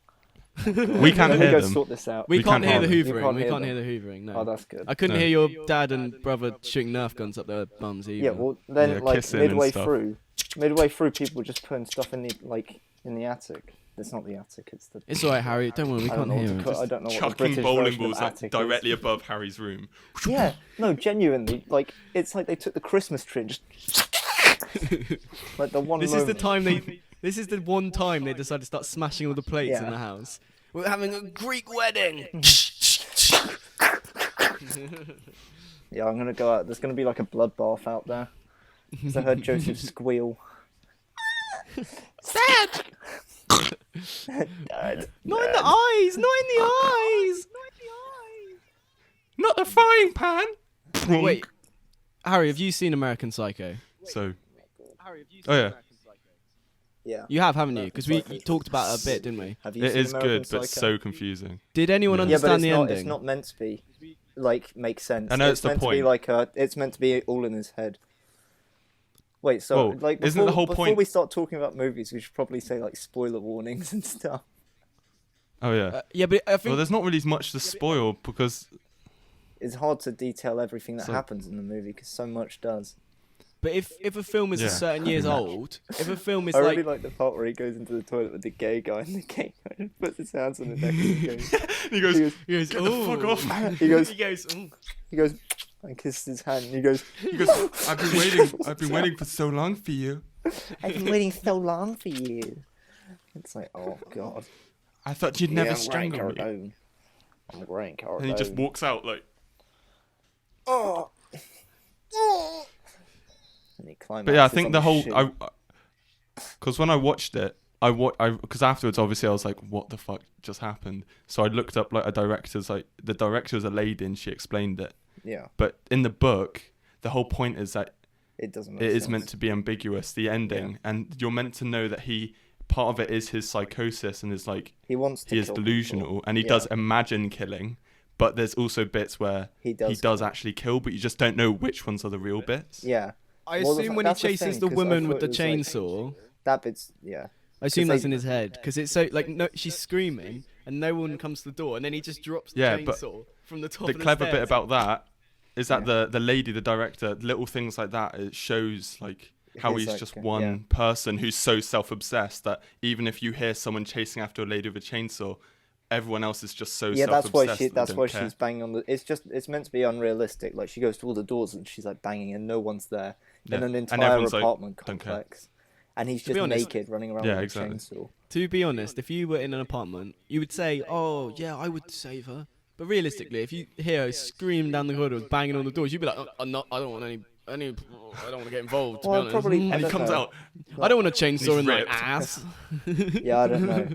We can't Let me hear go them. sort this out. we We can't can't hear the hear them. hoovering. You can't We hear can't them. hear the hoovering. No. Oh, that's good. I couldn't No. hear your dad and brother shooting Nerf guns up their bums either. Yeah, well then Yeah, like kissing and midway stuff. through, people were just putting stuff in the attic. It's not the attic. It's the. It's alright, Harry. Don't worry, we I can't don't know what hear to it. put. I don't know what the Chucking British bowling version of balls like attic directly is. above Harry's room. Yeah, no, genuinely, like it's like they took the Christmas tree and just like the one. This is the moment- time they. This is the one time they decided to start smashing all the plates in Yeah. the house. We're having a Greek wedding. Yeah, I'm gonna go out. There's gonna be like a bloodbath out there. 'Cause I heard Joseph squeal. Sad. Dad, Not in the eyes. Not in the eyes. Not the frying pan. Wait, Harry, have you seen American Psycho? So. Oh yeah. Yeah. You have, haven't you? Because we talked about it a bit, didn't we? Have you It seen is American good, but Psycho? so confusing. Did anyone Yeah. Yeah, but understand the ending? it's not meant to be like make sense. I know it's the meant to be point. like it's meant to be all in his head. Wait, so Well, like isn't the whole before point- we start talking about movies, we should probably say like spoiler warnings and stuff. Oh yeah. Yeah, but I think Well, there's not really much to spoil because It's hard to detail everything that So- happens in the movie because so much does. But if a film is Yeah. a certain years old, if a film is I like, really like the part where he goes into the toilet with the gay guy and the gay guy just puts his hands on the neck and goes, he goes, he goes, he goes, "Get the fuck "Ooh." off!" he goes, He goes, "Ooh." he goes, and kisses his hand and he goes, He goes, I've been waiting for so long for you. I've been waiting so long for you. It's like, oh god. I thought you'd never strangle me. Cardone. I'm Grant Cardone. And he just walks out like, Oh. And he climaxes but yeah, I on think the whole, shoe. because when I watched it, because afterwards obviously I was like, what the fuck just happened? So I looked up like the director's a lady and she explained it. Yeah, But in the book, the whole point is that it doesn't make it is sense. meant to be ambiguous, the ending, and you're meant to know that part of it is his psychosis and is like, He wants to he is kill delusional people. and he Yeah. does imagine killing, but there's also bits where He he does does actually kill, but you just don't know which ones are the real bits. Yeah, I Well, assume when he that's the chases thing, the 'cause I woman with thought the it was like- chainsaw, that bit's yeah. I assume 'cause that's they- in his head because it's so like no, she's screaming and no one comes to the door and then he just drops the Yeah, but chainsaw from the top. The of the clever bit stairs. about that is that the lady, the director, little things like that, it shows like how His, he's like, just yeah. one person who's so self-obsessed that even if you hear someone chasing after a lady with a chainsaw, everyone else is just so Yeah, self-obsessed. that's they why don't care. she's banging on the. It's meant to be unrealistic. Like she goes to all the doors and she's like banging and no one's there Yeah. in an And entire everyone's like, apartment "Don't care." complex, and he's be just honest- naked running around Yeah, with exactly. a chainsaw. To be honest, if you were in an apartment, you would say, "Oh yeah, I would save her." But realistically, if you hear her scream down the corridor, banging on the doors, you'd be like, "I'm not. I don't want any. I don't want to get involved." To Well, be honest. probably- And he don't comes know. out. I don't want a chainsaw He's in my ripped. ass. Yeah, I don't know.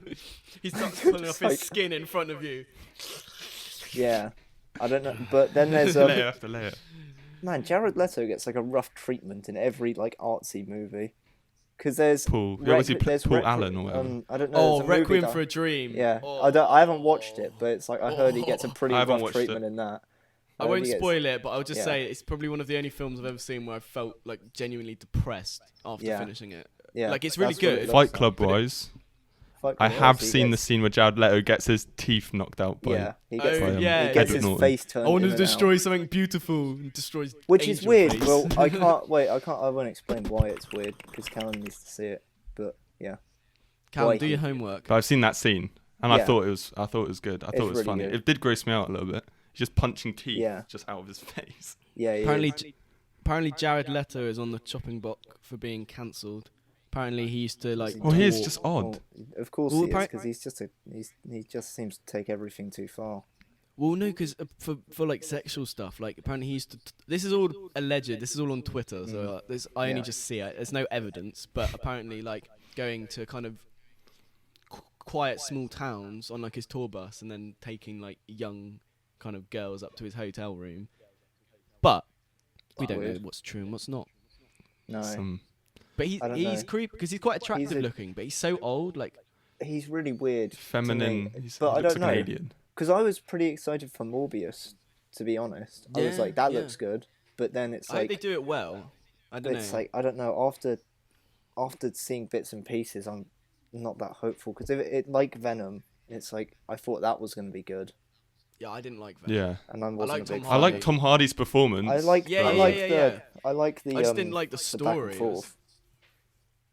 He starts pulling off like- his skin in front of you. Yeah, I don't know. But then there's Layer after layer. man. Jared Leto gets like a rough treatment in every like artsy movie. Because there's Paul. Who was he? there's Paul Allen or whatever. I don't know. Oh, there's a movie Requiem that- for a Dream. Yeah, Oh. I haven't watched it, but it's like I heard he gets a pretty I haven't rough watched treatment it. in that. I heard won't he gets- spoil it, but I'll just yeah. say it's probably one of the only films I've ever seen where I felt like genuinely depressed after Yeah. finishing it. Yeah, Like, it's really that's what it good. looks Fight like. Club but it- wise, Fight I Club, have he seen the gets- scene where Jared Leto gets his teeth knocked out by. Yeah, he gets, Oh, yeah. he gets Edward his Norton. face turned I want in to and out. destroy something beautiful and destroys Which is angel weird. face. Well, I can't wait. I won't explain why it's weird because Callum needs to see it. But yeah, Callum, why do he- your homework. But I've seen that scene, and I Yeah. thought it was good. I thought it was really funny. good. It did gross me out a little bit. He's just punching teeth Yeah. just out of his face. yeah. He Apparently, is. apparently Jared Leto is on the chopping block for being cancelled. Apparently, he used to like. Well, he is talk- just odd. Well, of course Well, he is appar- because he just seems to take everything too far. Well, no, because for like sexual stuff, like apparently he used to. This is all alleged. This is all on Twitter, so this I only Yeah. just see it. There's no evidence, but apparently, like going to kind of quiet small towns on like his tour bus, and then taking like young kind of girls up to his hotel room. But we don't know Weird. what's true and what's not. No, But I don't he's know. creepy because he's quite attractive a- looking, but he's so old. Like he's really weird. to Feminine. me, He's, but he I looks don't like know an alien. because I was pretty excited for Morbius. To be honest, I was Yeah, like, that yeah. looks good. But then it's I hope they like, do it well. I don't it's know. like I don't know. After seeing bits and pieces, I'm not that hopeful because if it like Venom, it's like I thought that was going to be good, Yeah, I didn't like that. Yeah. and I wasn't like a big Tom I fan. like Tom Hardy's performance. I like Yeah, I yeah, like yeah, the yeah. I like the I just didn't like the back story. and forth.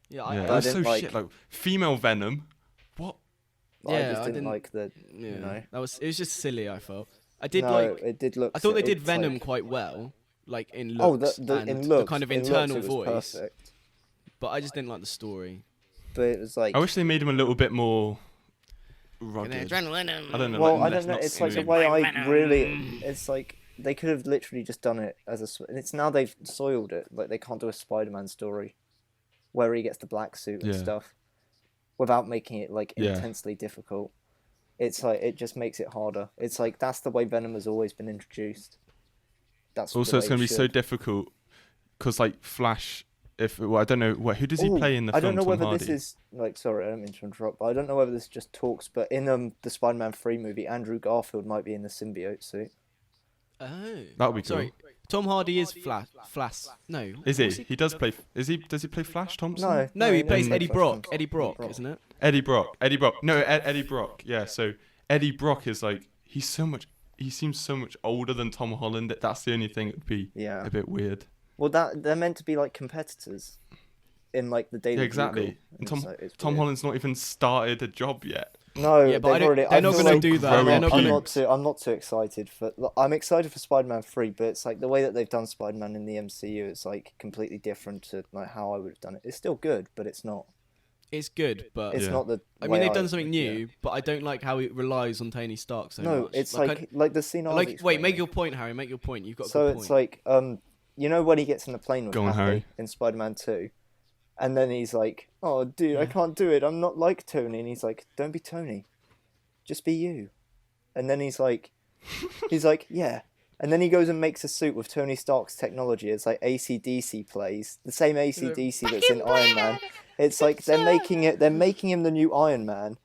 Yeah, Yeah, But I that's so didn't like- shit. Like female Venom. What? But I Yeah, just I didn't didn't- like the Yeah, you know. it was just silly. I felt I did No, like. it did look. I thought they it- did it's Venom like- quite well, like in Oh, looks the and in the looks, kind of in looks internal it was voice. perfect. But I just didn't like the story. But it was like I wish they made him a little bit more rugged. I don't know. well, like, I less don't know. not It's like the smooth. way I really. It's like they could have literally just done it as a. And it's now they've soiled it. Like they can't do a Spider-Man story, where he gets the black suit and Yeah. stuff, without making it like Yeah. intensely difficult. It's like it just makes it harder. It's like that's the way Venom has always been introduced. That's Also, the it's way going to it be so should. difficult because, like, Flash. Well, I don't know. Who does he Ooh, play in the I film? don't know Tom whether Hardy? this is like sorry, I don't mean to interrupt, but I don't know whether this just talks. But in the Spider-Man 3 movie, Andrew Garfield might be in the symbiote suit. Oh, That would be cool. sorry. Tom Hardy is Flash. No, Is he? what's He does play. Is he? Does he play Flash Thompson? No, No, he plays doesn't Eddie play Brock. Flash Eddie Thompson. Brock, isn't it? Eddie Brock. Eddie Brock. No, Eddie Brock. Yeah. So Eddie Brock is like he's so much. He seems so much older than Tom Holland. That's the only thing that would be Yeah. a bit weird. Well, that they're meant to be like competitors in like the Daily Yeah, exactly. Bugle, And it's Tom weird. Holland's not even started a job yet. No, Yeah, but they've already. they're not feel going to like- do that. growing They're not cute. gonna, I'm not too excited for. I'm excited for Spider-Man 3, but it's like the way that they've done Spider-Man in the MCU. It's like completely different to like how I would have done it. It's still good, but it's not. It's good, but It's Yeah. not the. I way mean they've done something new, yeah. but I don't like how it relies on Tony Stark so No, much. it's I- like the scene I was like wait, explaining. make your point, Harry. Make your point. You've got a So good it's point. like you know when he gets in the plane with Go on, Happy Harry. in Spider-Man 2, and then he's like, "Oh, dude, I Yeah. can't do it. I'm not like Tony." And he's like, "Don't be Tony, just be you." And then he's like, "Yeah." And then he goes and makes a suit with Tony Stark's technology. It's like AC/DC plays the same AC/DC that's in Iron Man. It's like they're making him the new Iron Man,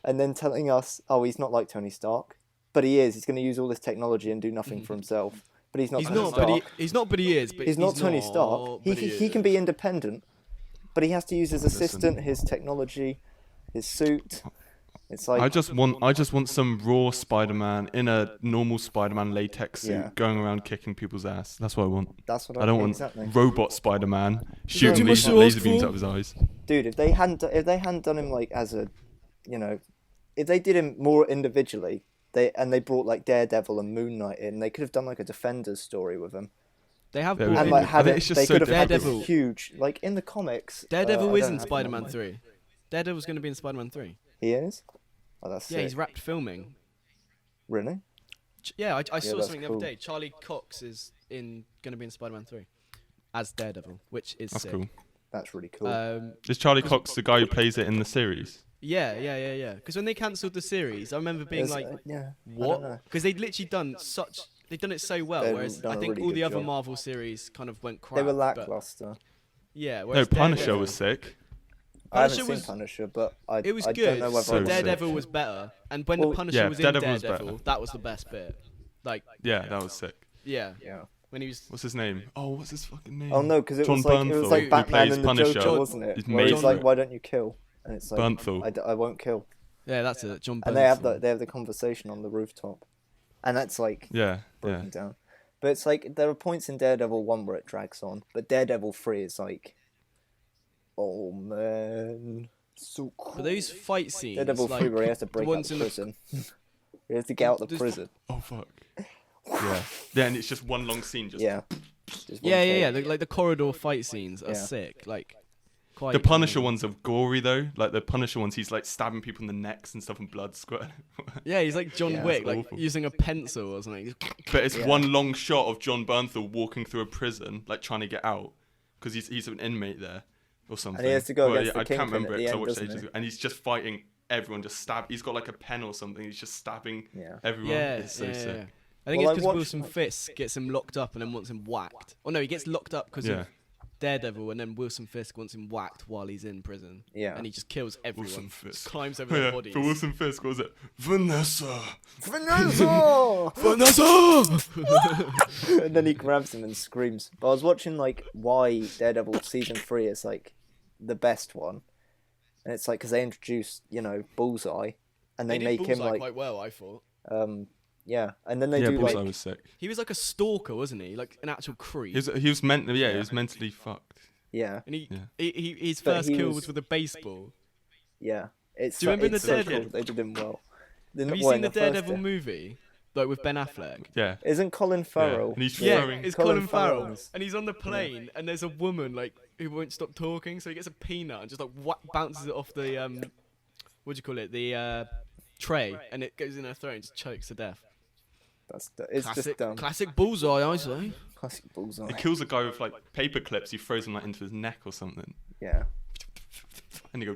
and then telling us, "Oh, he's not like Tony Stark, but he is. He's going to use all this technology and do nothing for himself." But he's not. he's Tony not, Stark. but he's not, but he is. But He's not Tony Stark. but He can is. be independent, but he has to use his Listen. assistant, his technology, his suit. It's like I just want some raw Spider-Man in a normal Spider-Man latex suit Yeah. going around kicking people's ass. That's what I want. that's what I don't want exactly. robot Spider-Man too shooting much to laser ask beams for? out of his eyes. Dude, if they hadn't done him like as a, if they did him more individually, they brought like Daredevil and Moon Knight in, they could have done like a Defenders story with him, They have Yeah, brought we and in- can- like I had think it. it's just They so could have had this Daredevil. huge, like in the comics. Daredevil I is don't in have Spider-Man him. 3. Daredevil's going to be in Spider-Man 3. He is. Oh, that's Yeah, sick. he's wrapped filming. Really? Yeah, I saw that's something the cool. other day. Charlie Cox is going to be in Spider-Man 3 as Daredevil, which is That's sick. cool. That's really cool. Is Charlie Cox the guy who plays it in the series? Yeah. Because when they cancelled the series, I remember being There's, like, yeah. I don't "What?" know. Because they'd literally they've done it so well. They've Whereas done I a think really all the good other job. Marvel series kind of went crap. They were but- lackluster. Yeah. No, whereas Punisher Daredevil- was sick. I haven't Punisher seen was Punisher, but I it was I good. don't know whether So I watched it. Daredevil was better, and when Well, the Punisher yeah, was in Daredevil was Daredevil, better. that was the best bit. Like, Yeah, that was sick. yeah, Yeah. when he was What's his name? Oh, what's his fucking name? Oh no, because it John was like Bernthal, Batman who plays and the Punisher. Joker, wasn't it? He's Where he's like, amazing. "Why don't you kill?" And it's like, Bernthal. I won't kill. yeah, that's it. John. And Bernthal. they have the conversation on the rooftop, and that's like Yeah, broken yeah. down. But it's like there are points in Daredevil 1 where it drags on, but Daredevil 3 is like, oh man, so cool. But those fight scenes, Daredevil like 3 where he has to break out ones the in the- prison. He has to get out the There's- prison. Oh fuck. Yeah. Yeah, and it's just one long scene. Just Yeah. Just one yeah, yeah, take. yeah. Like the corridor fight scenes are Yeah. sick. Like, quite. The Punisher ones are gory though. Like the Punisher ones, he's like stabbing people in the necks and stuff, and blood squirting. Yeah, he's like John Yeah, Wick, that's like awful. using a pencil or something. But it's Yeah. one long shot of John Bernthal walking through a prison, like trying to get out, because he's an inmate there, or something. And he has to go against the I can't Kingpin remember at it the 'cause I end, watched it doesn't ages he? ago. And he's just fighting everyone, just stab. He's got like a pen or something. He's just stabbing Yeah. everyone. Yeah, It's so yeah, sick. yeah. I think Well, I it's because watched, Wilson like- Fisk gets him locked up and then wants him whacked. Oh no, he gets locked up because Yeah. of Daredevil, and then Wilson Fisk wants him whacked while he's in prison. Yeah. And he just kills everyone. Wilson Fisk. Climbs over Oh, their yeah. bodies. For Wilson Fisk, what was it? Vanessa. Vanessa! Vanessa! And then he grabs him and screams. But I was watching like why Daredevil season 3 is like the best one, and it's like because they introduced Bullseye, and they did make him Bullseye like quite well, I thought. yeah, and then they Yeah, do Bullseye like was sick. He was like a stalker, wasn't he? Like an actual creep. He was mentally fucked. yeah, And Yeah. his But first he kill was- was with a baseball. yeah. It's Do you remember it's the so Daredevil? cool. They did him well. Have you seen the Daredevil movie? Like with Ben Affleck? Yeah. Isn't Colin Farrell? And he's Yeah, throwing. it's Colin Colin Farrell. Farrell. And he's on the plane, and there's a woman like who won't stop talking, so he gets a peanut and just like bounces it off the what do you call it? The tray, and it goes in her throat and just chokes to death. It's Classic, just dumb. classic bullseye, I say. Classic Bullseye. He kills a guy with like paper clips. He throws them like into his neck or something, Yeah, and he go.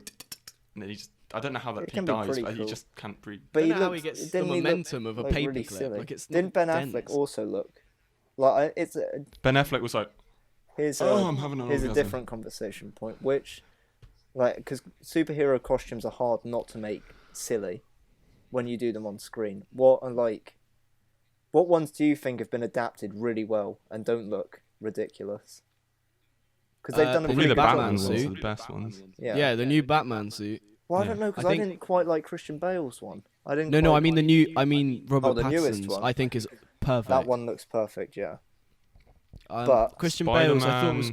And then he just. I don't know how that It he can be dies, pretty but he cool. just can't breathe. but Don't he know how looked, he gets the didn't he look, momentum of a like, paperclip. really silly? Like it's Didn't not Ben Affleck dense. also look like it's Ben Affleck was like, here's "Oh, I'm having an here's a orgasm." different conversation point, which like because superhero costumes are hard not to make silly when you do them on screen. What ones do you think have been adapted really well and don't look ridiculous? Because they've done a Probably pretty the good job Batman with ones it. are the best ones. Yeah. The new Batman suit. Well, I Yeah. don't know because I I, think- didn't quite like Christian Bale's one. I didn't. No, quite I mean Robert the newest Pattinson's. one. I think is perfect. that one looks perfect. Yeah. but but Christian Bale's, I thought was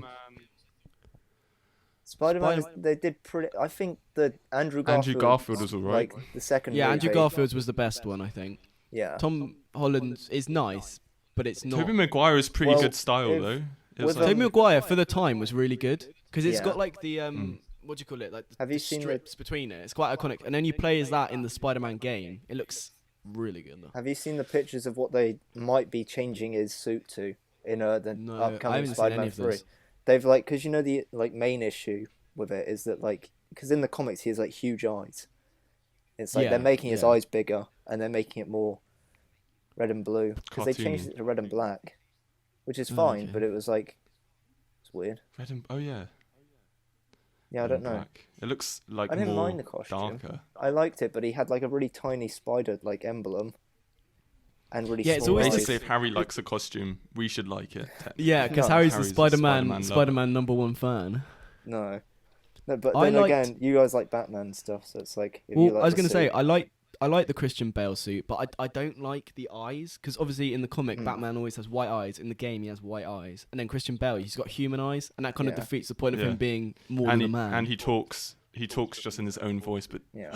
Spider-Man, Spider- they did pretty. I think the Andrew Garfield was alright. Like the second. yeah. Andrew movie, Garfield's was the best one, I think. Yeah. Tom Holland is nice, but it's not. Tobey Maguire is pretty Well, good style if- though. It with, was like, Tobey Maguire for the time was really good because it's Yeah. got like the what do you call it? Like the, Have you the seen the- strips between it. It's quite iconic. And then you play as that in the Spider-Man game. It looks really good. Though. Have you seen the pictures of what they might be changing his suit to in the No, I upcoming haven't seen Spider-Man any of 3? those. They've like because the main issue with it is that like because in the comics he has like huge eyes. It's like Yeah, they're making his yeah. eyes bigger and they're making it more red and blue because they changed Cartoony. it to red and black, which is Oh, fine, okay. but it was like it's weird. Red and, oh yeah. Yeah, I Red don't and know. black. It looks like I didn't more mind the costume. darker. I liked it, but he had like a really tiny spider like emblem, and really Yeah, it's small always eyes. the Basically, if Harry likes a costume, we should like it. technically. Yeah, because No. Harry's the Harry's a Spider-Man Spider-Man Spider-Man #1 fan. No, but I then liked- again, you guys like Batman stuff, so it's like. If you Well, like I was the gonna say suit- I like the Christian Bale suit, but I don't like the eyes because obviously in the comic Hmm. Batman always has white eyes. In the game he has white eyes, and then Christian Bale he's got human eyes, and that kind of Yeah. defeats the point of Yeah. him being more And than a he, man. and he talks just in his own voice, but Yeah,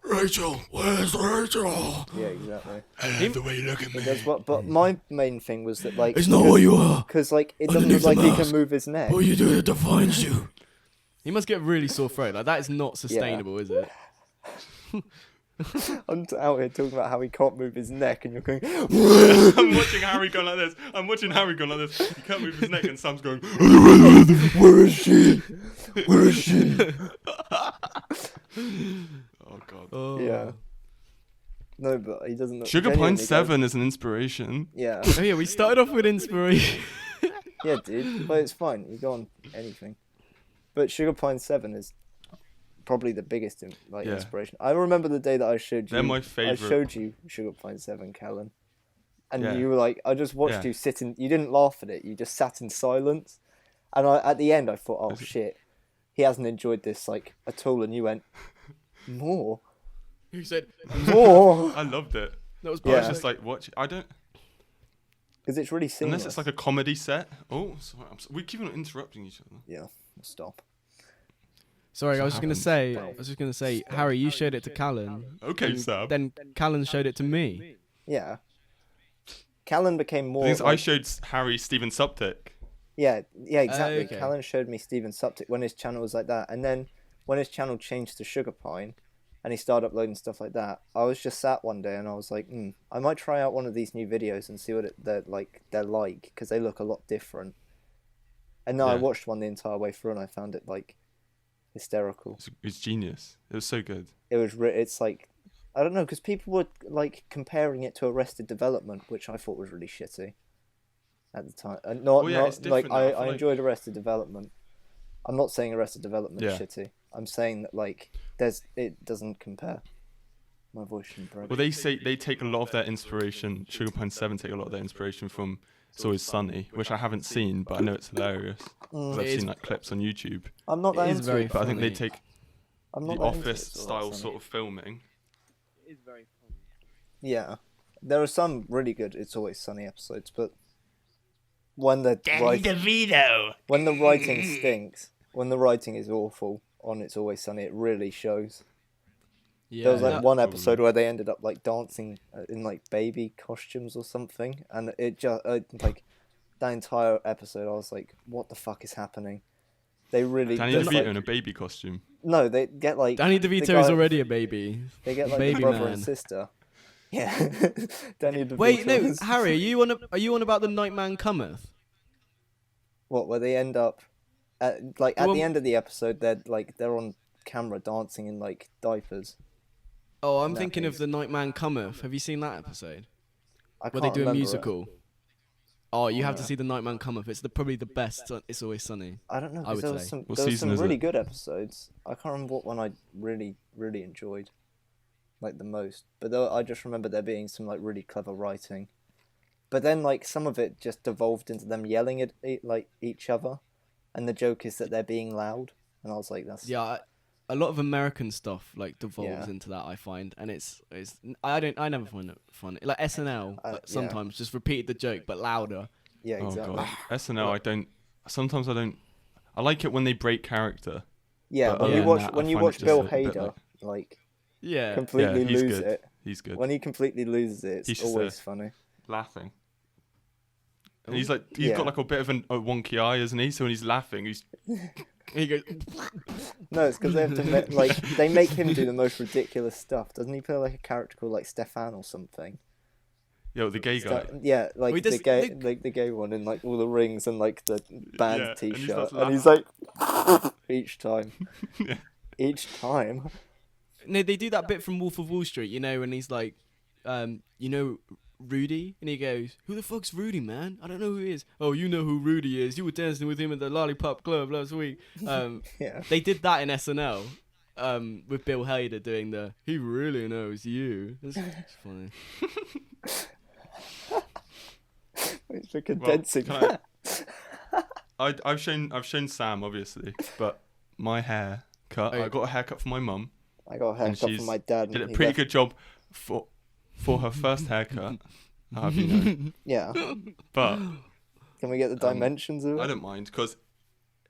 Rachel, where's Rachel? yeah, exactly. I love the way you look at It does, but my main thing was that like It's not what you are. because like it doesn't look Underneath like the he can mask. move his neck. What you do that defines you. He must get really sore throat. Like that is not sustainable, is it? I'm out here talking about how he can't move his neck, and you're going. I'm watching Harry go like this. I'm watching Harry go like this. He can't move his neck, and Sam's going. Where is she? Where is she? Oh god. Oh. Yeah. No, but he doesn't look. Sugar genuinely Pine does. 7 is an inspiration. Yeah, Oh yeah, we started off with inspiration. yeah, dude. But it's fine. You go on anything. But Sugar Pine 7 is probably the biggest Yeah. inspiration. I remember the day that I showed you. They're my I favourite. showed you Sugar Pine 7, Callan, and Yeah. you were like, I just watched Yeah. you sitting. You didn't laugh at it. You just sat in silence, and at the end I thought, oh Is it- shit, he hasn't enjoyed this like at all. And you went, more, Who said more, I loved it. that was I was Yeah. just like, watch. I don't. because it's really seamless. Unless it's like a comedy set. Oh, sorry, we keep on interrupting each other. Yeah, stop. Sorry, I was just gonna say. Stop. I was just gonna say, Harry, you showed it to Callan. Okay, and Sam. Then Callan showed it to me. Yeah. Callan became The more. thing is, I like- showed Harry Steven Suptic. Yeah, exactly. Okay. Callan showed me Steven Suptic when his channel was like that, and then when his channel changed to Sugar Pine, and he started uploading stuff like that, I was just sat one day and I was like, I might try out one of these new videos and see what they're like, because they look a lot different. And then I Yeah. watched one the entire way through, and I found it like hysterical. It's genius. It was so good. It's like, I don't know, because people were like comparing it to Arrested Development, which I thought was really shitty at the time. And not, Well, yeah, it's not like different now. I feel I like- enjoyed Arrested Development. I'm not saying Arrested Development is Yeah. shitty. I'm saying that like it doesn't compare. My voice shouldn't break. Well, they say they take a lot of their inspiration. Sugar Pine 7 take a lot of their inspiration from It's Always Sunny, which I haven't seen, but I know it's hilarious. 'Cause I've It is- seen like clips on YouTube. I'm not that it is into very it. But I think they funny. take I'm the not that into office It's Always style Sunny. sort of filming. Yeah, there are some really good It's Always Sunny episodes, but when the DeVito. when the writing stinks, when the writing is awful on It's Always Sunny, it really shows. Yeah. There was like yeah. one Probably. episode where they ended up like dancing in like baby costumes or something, and it just like that entire episode, I was like, "What the fuck is happening?" They really Danny just, DeVito like- in a baby costume. no, they get like Danny the DeVito guy- is already a baby. They get like baby the brother man. and sister. Yeah, Danny DeVito. Wait, no, is- Harry, are you on about the Nightman Cometh? What? Where they end up at at Well- the end of the episode, they're on camera dancing in like diapers. Oh, I'm No, thinking of please. the Nightman Cometh. Have you seen that episode? I Where can't they do a remember it. musical. Oh, you have to Yeah. see the Nightman Cometh. It's probably the best. It's Always Sunny. I don't know. I 'Cause would there was say. some, What there was season some is really it? good episodes. I can't remember what one I really enjoyed, like the most. But I just remember there being some like really clever writing. But then like some of it just devolved into them yelling at like each other, and the joke is that they're being loud. And I was like, that's Yeah, a lot of American stuff like devolves Yeah. into that. I find, and I never find it funny. Like SNL, Yeah. sometimes just repeat the joke but louder. yeah, Oh exactly. god, SNL. I don't. Sometimes I don't. I like it when they break character. Yeah, But when other you than watch that, I when you find it watch just Bill a bit Hader like Yeah. completely Yeah, he's lose good. it. He's good. When he completely loses it, He's it's just always funny. Laughing. And he's Yeah. got like a bit of a wonky eye, isn't he? So when he's laughing, he's He goes. No, it's because they have to they make him do the most ridiculous stuff. Doesn't he play like a character called like Stefan or something? the gay guy. Yeah, like Well, he the does- gay, they- like the gay one in like all the rings and like the band Yeah, and he T-shirt, starts and he's like each time, Yeah. each time. No, they do that bit from Wolf of Wall Street, and he's like, Rudy, and he goes, "Who the fuck's Rudy, man? I don't know who he is." "Oh, you know who Rudy is. You were dancing with him at the Lollipop Club last week." Yeah, They did that in SNL, with Bill Hader doing the "He really knows you." It's funny. it's like condensing. can I've shown Sam obviously, but my hair cut. Oh, yeah. I got a haircut from my mum. I got a And haircut she's from my dad. Did and a he pretty left- good job for her first haircut. I'll have you know. Yeah, But can we get the dimensions of it? I don't mind because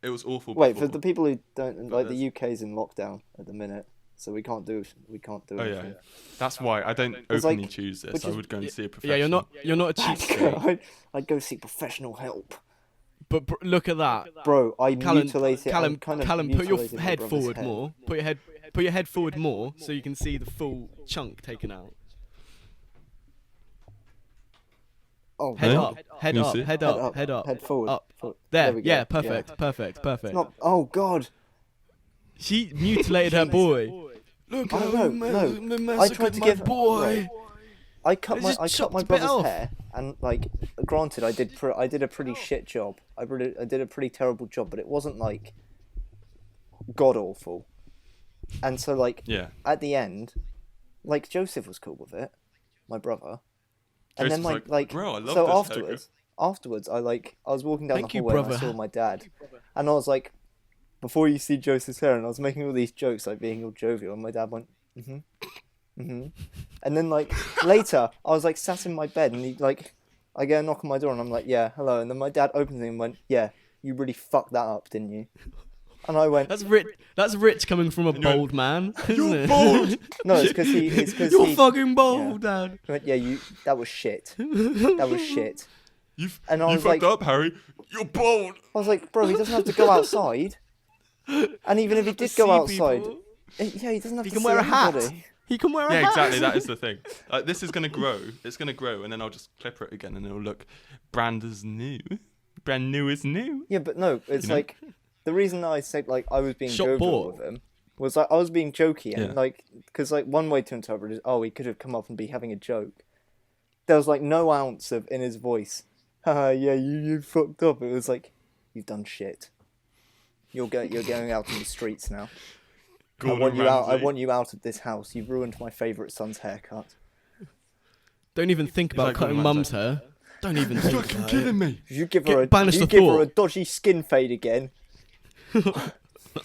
it was awful. Wait, before. for the people who don't But like, the UK's in lockdown at the minute, so we can't do Oh anything. yeah, that's why I don't It's openly like- choose this. which I is- would go and see a professional. Yeah, you're not a cheapskate. I'd go seek professional help. But look at that. Bro, I Callum, mutilated. Callum, I kind of Callum, put your mutilated my head brother's forward head. more. Put your head forward more, so you can see the full chunk taken out. Oh, Head no. up, head Can you up, see? head up, head up, head forward. up. forward. There, we go. yeah, perfect, perfect. It's not. Oh God. She mutilated her boy. Look I don't know. I tried to my give boy. I cut They my just I cut chopped my a bit brother's off. hair, and like, granted, I did a pretty shit job. I did a pretty terrible job, but it wasn't like god awful. And so like Yeah. at the end, like Joseph was cool with it, my brother. And then Joseph's like bro, I love so this afterwards I was walking down Thank the you, hallway and I brother. saw my dad, and I was like, before you see Joseph's hair, and I was making all these jokes like being all jovial, and my dad went, and then like later I was like sat in my bed, and I get a knock on my door, and I'm like, yeah, hello, and then my dad opens it and went, yeah, you really fucked that up, didn't you? And I went, That's rich. That's rich coming from a And you went, bold man, isn't You're it? bold. no, it's because You're he fucking bold, Dad. went, yeah, that was shit. That was shit. And I You was fucked like, up, Harry. You're bold. I was like, bro, he doesn't have to go outside. And even if he did go outside, yeah, he doesn't have He to can see wear a hat. anybody. He can wear a Yeah, hat. exactly. That is the thing. This is gonna grow. It's gonna grow, and then I'll just clip it again, and it'll look brand as new. Brand new as new. Yeah, but no, it's You know? like the reason I said like I was being Shop jovial bought. with him was like I was being jokey, and Yeah. like because like one way to interpret it is he could have come up and be having a joke. There was like no ounce of in his voice. Haha, yeah, you fucked up. It was like you've done shit. You're going out in the streets now. Gordon I want you out. I Ramsay. want you out of this house. You've ruined my favourite son's haircut. Don't even think about like cutting Gordon mum's hair. Don't even You're think fucking about kidding it. me. You give Get her banished you the give her a thought. dodgy skin fade again.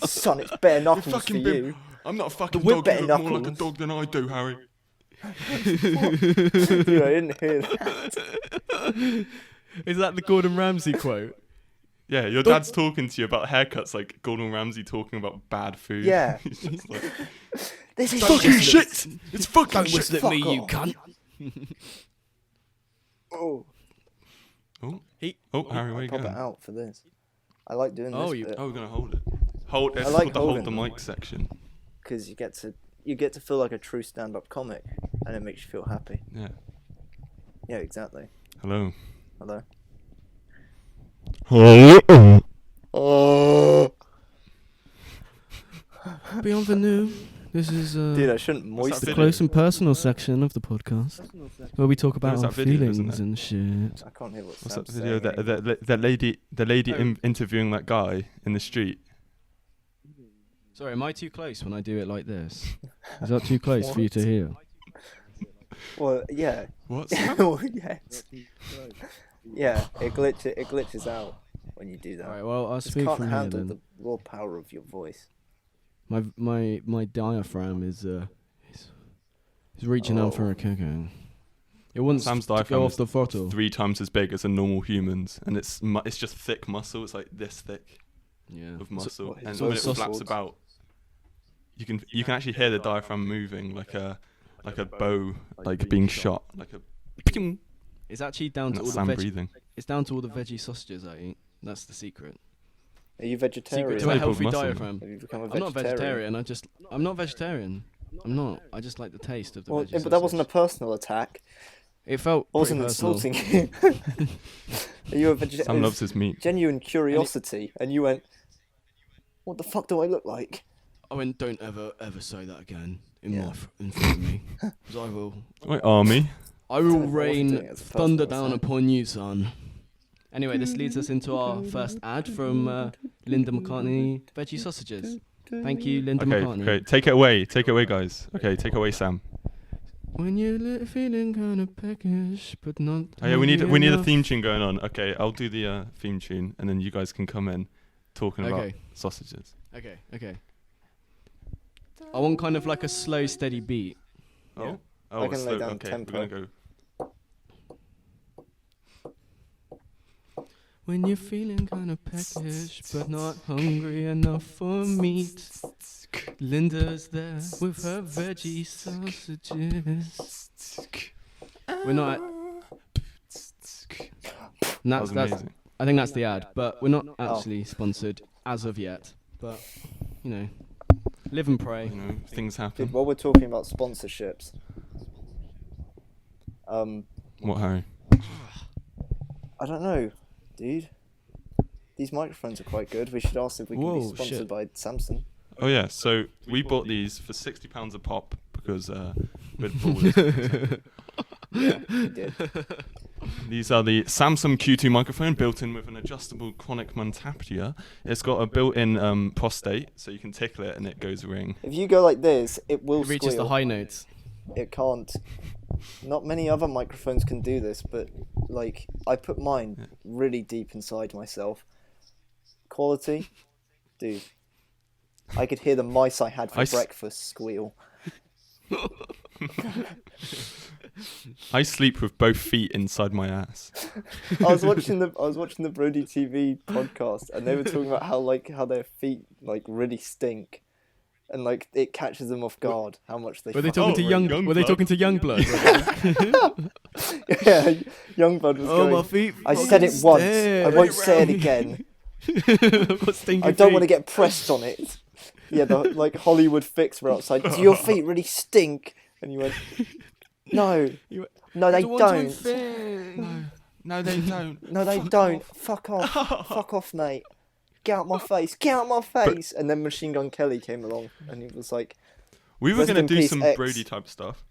Son, it's bare knuckles for Fucking big. you. I'm not a fucking whip dog. You better look more like a knuckles. dog than I do, Harry. Dude, I didn't hear that. Is that the Gordon Ramsay quote? Yeah, your dad's talking to you about haircuts like Gordon Ramsay talking about bad food. Yeah. He's just like, This is Fucking shit! it's fucking Don't shit. whistle at fuck me, you off. cunt. Oh, Oh, He. Harry, where you pop it going? out for this. I like doing Oh, this you- bit Oh, we're gonna hold it. Hold. It's I like called the hold holding the them. mic section. because you get to feel like a true stand-up comic, and it makes you feel happy. Yeah. Yeah, exactly. Hello. Hello. Bienvenue. This is Dude, I shouldn't that moisten. the video? close and personal section of the podcast, where we talk about was our that video, isn't feelings it? and shit. I can't hear what What's Sam's that video? saying anymore. The lady Oh. interviewing that guy in the street. Sorry, am I too close when I do it like this? Is that too close for you to hear? Well, yeah. What? Well, yes. Yeah, it glitches out when you do that. Alright, well, I'll Just speak can't from here handle then. the raw power of your voice. My diaphragm is reaching out for a kick. It wants Sam's to diaphragm go off is the throttle. 3 times as big as a normal human's, and it's just thick muscle. It's like this thick Yeah. of muscle, what, and his when it sausage- flaps about, you can actually hear the diaphragm moving like a bow like being shot, like a. Pew! It's actually down And to all that's the Sam veg. breathing. It's down to all the veggie sausages I eat. That's the secret. Are you Secret vegetarian? to a It's healthy muscle. diaphragm. Have you become a I'm not vegetarian? vegetarian. I'm not vegetarian. I'm not. I just like the taste of the Well, veggie yeah, but that wasn't a sausage. personal attack. It felt I wasn't pretty personal. insulting you. Are you a Sam vegetarian? loves his meat. Genuine curiosity, and you went, "What the fuck do I look like?" I went, don't ever say that again in Yeah. in front of me, 'cause I will Wait, army. I will I wasn't doing rain it as a thunder personal down attack. upon you, son. Anyway, this leads us into our first ad from Linda McCartney Veggie Sausages. Thank you, Linda Okay, McCartney. okay, take it away, guys. Okay, take it away, Sam. When you're feeling kind of peckish, but not. Oh yeah, we need hungry a enough. theme tune going on. Okay, I'll do the theme tune, and then you guys can come in talking about Okay. sausages. Okay. I want kind of like a slow, steady beat. Oh, Yeah. oh, I can lay slow. down Okay, tempo. we're gonna go. When you're feeling kind of peckish, but not hungry enough for meat, Linda's there with her veggie sausages. We're not. And That was amazing. I think that's the ad, but we're not actually sponsored as of yet. But you know, live and pray. You know, things Dude, happen. while we're talking about sponsorships, What, Harry? I don't know, dude. These microphones are quite good. We should ask if we can be Whoa, sponsored shit. by Samsung. Oh yeah, so we bought these for £60 a pop because we're ballers. We did. These are the Samsung Q2 microphone built in with an adjustable chronic montapia. It's got a built-in prostate, so you can tickle it and it goes ring. If you go like this, it will It reaches squeal. the high notes. It can't. Not many other microphones can do this, but like I put mine really deep inside myself. Quality, dude. I could hear the mice I had for breakfast squeal. I sleep with both feet inside my ass. I was watching the Brody TV podcast, and they were talking about how their feet like really stink, and like it catches them off guard how much they. Were they talking to young? Were they talking to Youngblood? Yeah, Youngblood was going. My feet. I said it once. I won't say it again. I've got stinky I don't feet. want to get pressed on it. Yeah, the like Hollywood fix were outside. Do your feet really stink? And you went, no, no, they don't. No, they don't. No, they don't. Fuck off. Fuck off, mate. Get out my face. Get out my face. And then Machine Gun Kelly came along, and he was like, We were Rest going in to do peace, some X. Brody type stuff,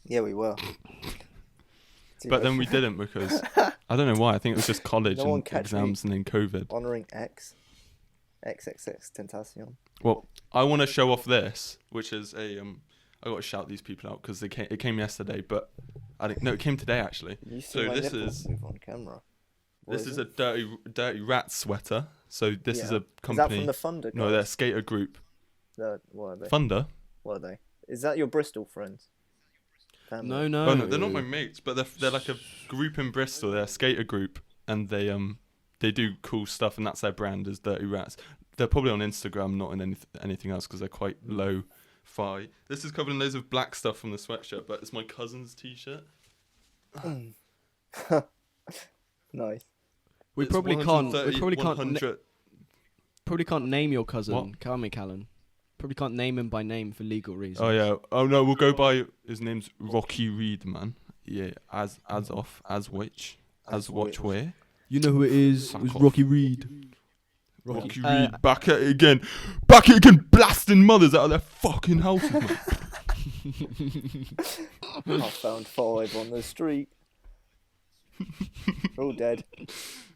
yeah, we were. but then we didn't because I don't know why. I think it was just college No one and catch exams and then COVID. Honouring X. XXX Tentacion. Well, I want to show off this, which is a I got to shout these people out because it came yesterday, but it came today actually. You see So my this nipples is move on camera. What this is it? a dirty rat sweater. So this is Yeah. a company. Is that from the Funder guys? No, they're a skater group. What are they? Thunder. What are they? Is that your Bristol friends? Family? No. Oh no, they're not my mates, but they're like a group in Bristol. They're a skater group, and they do cool stuff, and that's their brand is Dirty Rats. They're probably on Instagram, not in anything else, because they're quite low-fi. This is covered in loads of black stuff from the sweatshirt, but it's my cousin's t-shirt. Nice. We It's probably can't. We 130, probably can't. 100 Probably can't name your cousin, What? can we, Callan? Probably can't name him by name for legal reasons. Oh yeah. Oh no, we'll go by his name's Rocky Reed, man. Yeah, as watch where. You know who it is? Fuck It was off. Rocky Reed. Rocky Reed back at it again, blasting mothers out of their fucking houses, man. I found 5 on the street. All dead.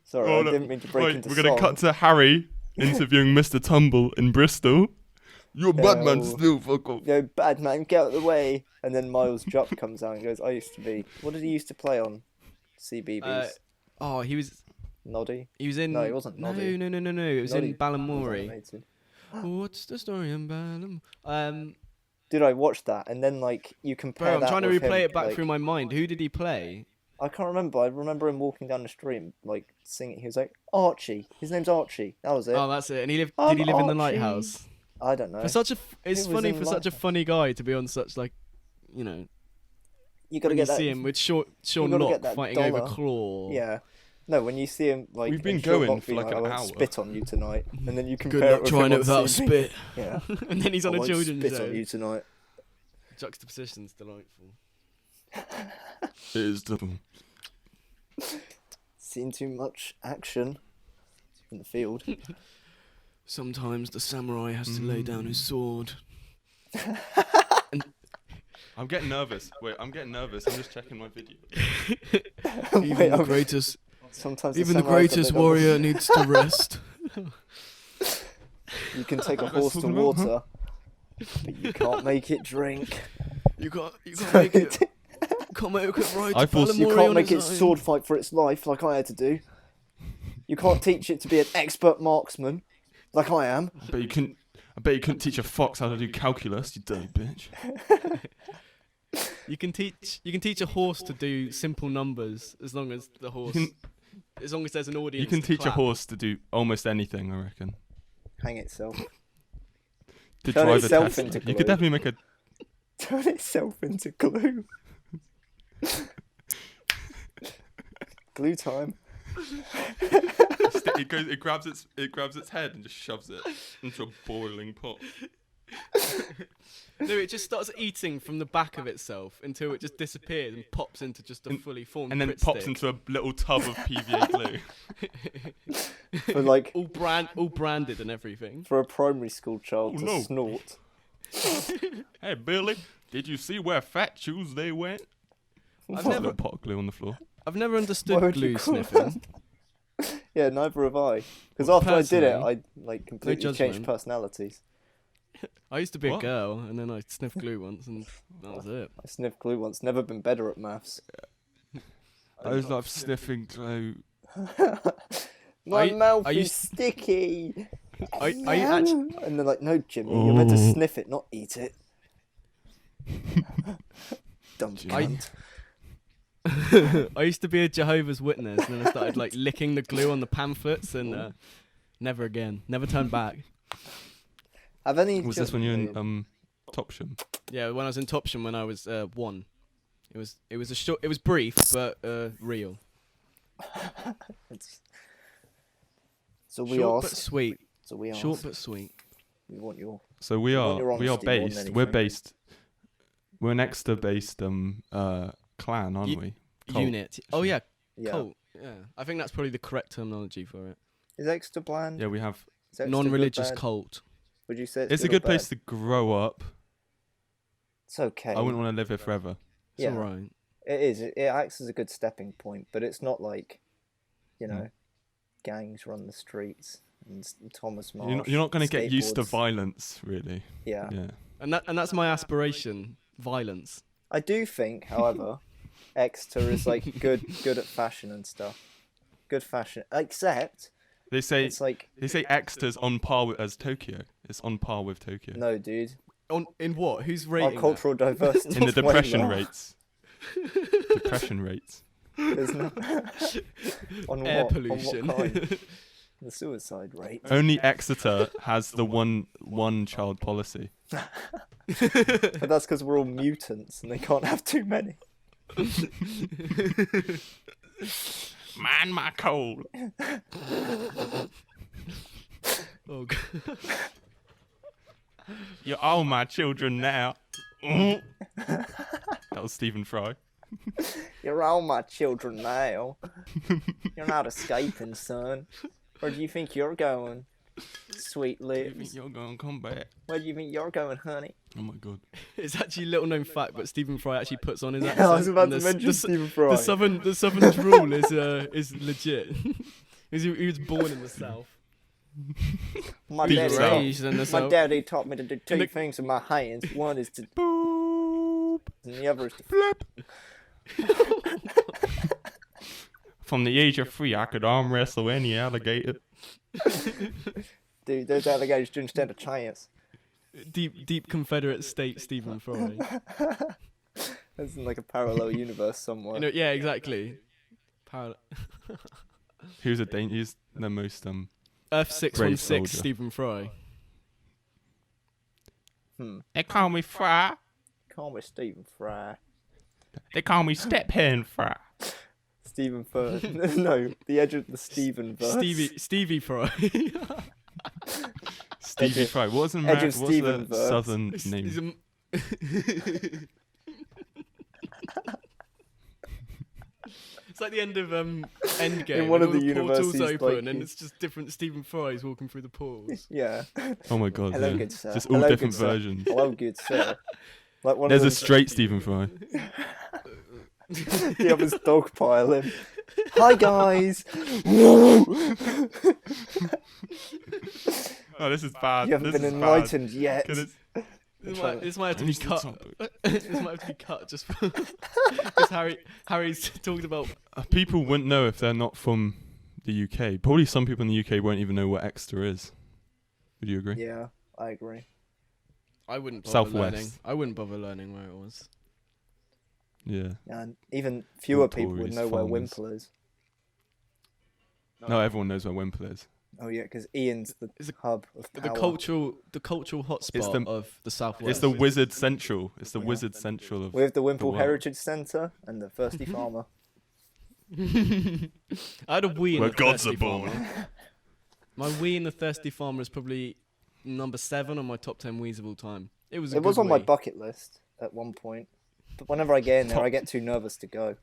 Sorry, Oh, I no. didn't mean to break Right, into we're gonna song. cut to Harry interviewing Mr. Tumble in Bristol. You're a bad man Yo. still, fuck off. Yo, bad man, get out of the way. And then Miles Jupp comes out and goes, I used to be. What did he used to play on? CBBS? Oh, he was Noddy? in. No, he wasn't Noddy. No. It was Noddy in was Ballymore. animated. What's the story in Ballymore? Dude, I watched that, and then like you compare Bro, I'm that trying to with replay him, it back like, through my mind. Who did he play? I can't remember. I remember him walking down the street, and, like singing. He was like Archie. His name's Archie. That was it. Oh, that's it. And he lived. I'm Did he live in the Archie. lighthouse? I don't know. For such a, it's Who was funny in for such a Lighthouse? funny guy to be on such like, you know, You gotta when get you that. see him with Sean gotta Locke get that fighting over dollar. Claw. Yeah. No, when you see him like We've been in Sean going Locke for being like I an won't hour. spit on you tonight, and then you Good compare luck it with trying him it on without CB. spit. Yeah. And then he's on I a won't children's spit show. on you tonight. Juxtaposition's delightful. It is double. Seen too much action in the field. Sometimes the samurai has to lay down his sword. I'm getting nervous. Wait, I'm getting nervous. I'm just checking my video. Even Wait, the I'm- greatest, Sometimes even the samurai said greatest they don't- warrior needs to rest. You can take a What are you horse guys to talking about, water, but you can't make it drink. You can't make it. Can't make it right. I thought You Ballymore can't on make it its own. sword fight for its life like I had to do. You can't teach it to be an expert marksman like I am. I bet you couldn't teach a fox how to do calculus, you dirty bitch. You can teach a horse to do simple numbers as long as the horse, as long as there's an audience. You can to teach a clap. horse to do almost anything, I reckon. Hang itself. To Turn drive a itself Tesla. into You glue. could definitely make a. Turn itself into glue. Glue time. It grabs its head and just shoves it into a boiling pot. No, it just starts eating from the back of itself until it just disappears and pops into just a fully formed And then Brit pops stick. into a little tub of PVA glue. For like all branded and everything. for a primary school child Oh, to no. snort. Hey Billy, did you see where Fat Tuesday went? I've There's a never, little pot of glue on the floor. I've never Why understood would you glue call sniffing. Yeah, neither have I. Because Well, after I did it, personally, I like completely changed judgment. personalities. I used to be a What? girl, and then I sniffed glue once, and that was it. I sniffed glue once. Never been better at maths. I was like sniffing glue. My I- mouth I is used- sticky. I actually, And they're like, no, Jimmy, you're meant to sniff it, not eat it. Dumb Jimmy. cunt. I used to be a Jehovah's Witness, and then I started like licking the glue on the pamphlets, and never again, never turned back. Have any? Was this when you were children- in Topsham? Yeah, when I was in Topsham when I was 1. It was a short. It was brief, but real. It's... So we Short but ask. sweet. So we ask. Short but sweet. We want your. So we want your are honesty more than based. We're anything. based. We're an Exeter based clan, aren't Ye- we? Cult. Unit. Oh yeah, Yeah. cult. Yeah, I think that's probably the correct terminology for it. Is Exeter bland? Yeah, we have. Is Exeter Non-religious good, bad? cult. Would you say It's a or good bad? place to grow up. It's okay. I wouldn't want to live here forever. It's Yeah. alright. It is. It acts as a good stepping point, but it's not like, you know, Mm. gangs run the streets and Thomas Marsh. You're not going to get used to skateboards. violence, really. Yeah. Yeah. And that's my aspiration. Violence. I do think, however, Exeter is like good at fashion and stuff. Good fashion, except They say it's like Exeter's on par with as Tokyo. It's on par with Tokyo no, dude. In what? Who's Our rating cultural diversity in the is way depression lower. rates. Depression rates. There's no... on Air what? pollution. On what kind? The suicide rate. Only Exeter has the one child policy. But that's because we're all mutants and they can't have too many. Man, my cold. Oh, God. You're all my children now. That was Stephen Fry. You're all my children now. You're not escaping, son. Where do you think you're going? Sweet You think lips. you're gonna come back? Where do you think you're going, honey? Oh my god. It's actually a little known fact, but Stephen Fry actually puts on his accent. I was about and to the- mention the, Stephen Fry. The southern drawl is legit. he was born in the south. My Deep daddy, South. Raised in the my south. daddy taught me to do two the- things with my hands. One is to Boop. and the other is to Flip. From the age of 3, I could arm wrestle any alligator. Dude, those alligators didn't stand a chance. Deep Confederate state Stephen Fry. That's in like a parallel universe somewhere. You know, yeah, exactly. He's the most Earth Brave 616 soldier. Stephen Fry. They call me Fry. Call me Stephen Fry. They call me Step Hen Fry. Stephen Fry. No, the edge of the Stephen verse. Stevie Fry. Stevie of- Fry. What was the, Edge of what's the Stephen verse. southern He's name? It's like the end of Endgame. In one when of the all portals universes, open, like, and it's just different Stephen Fries walking through the portals. Yeah. Oh my god. Hello, yeah. good sir. Just all Hello, different good sir. versions. Hello, good sir. Like one There's of a those, straight Stephen Fry. the other's dogpiling. Hi guys. Oh, this is bad. You haven't this been is enlightened yet. Bad. 'Cause it's- This might have to Only be still cut. topic. This might have to be cut just because Harry's talked about. People wouldn't know if they're not from the UK. Probably some people in the UK won't even know what Exeter is. Would you agree? Yeah, I agree. I wouldn't bother Southwest. learning. I wouldn't bother learning where it was. Yeah. And even fewer All people would Tories, know where farmers. Wimple is. No, everyone knows where Wimple is. Oh yeah, because Ian's the It's a- hub of The power. cultural hotspot the- of the southwest. It's the Wizard Central. It's the Yeah. Wizard Central of. We have the Wimple world. Heritage Centre and the Thirsty Farmer. I had a wee in Where the gods Thirsty are born. Farmer. My wee in the Thirsty Farmer is probably number 7 on my top 10 wees of all time. It was. A It was good on my wee. bucket list at one point, but whenever I get in there, I get too nervous to go.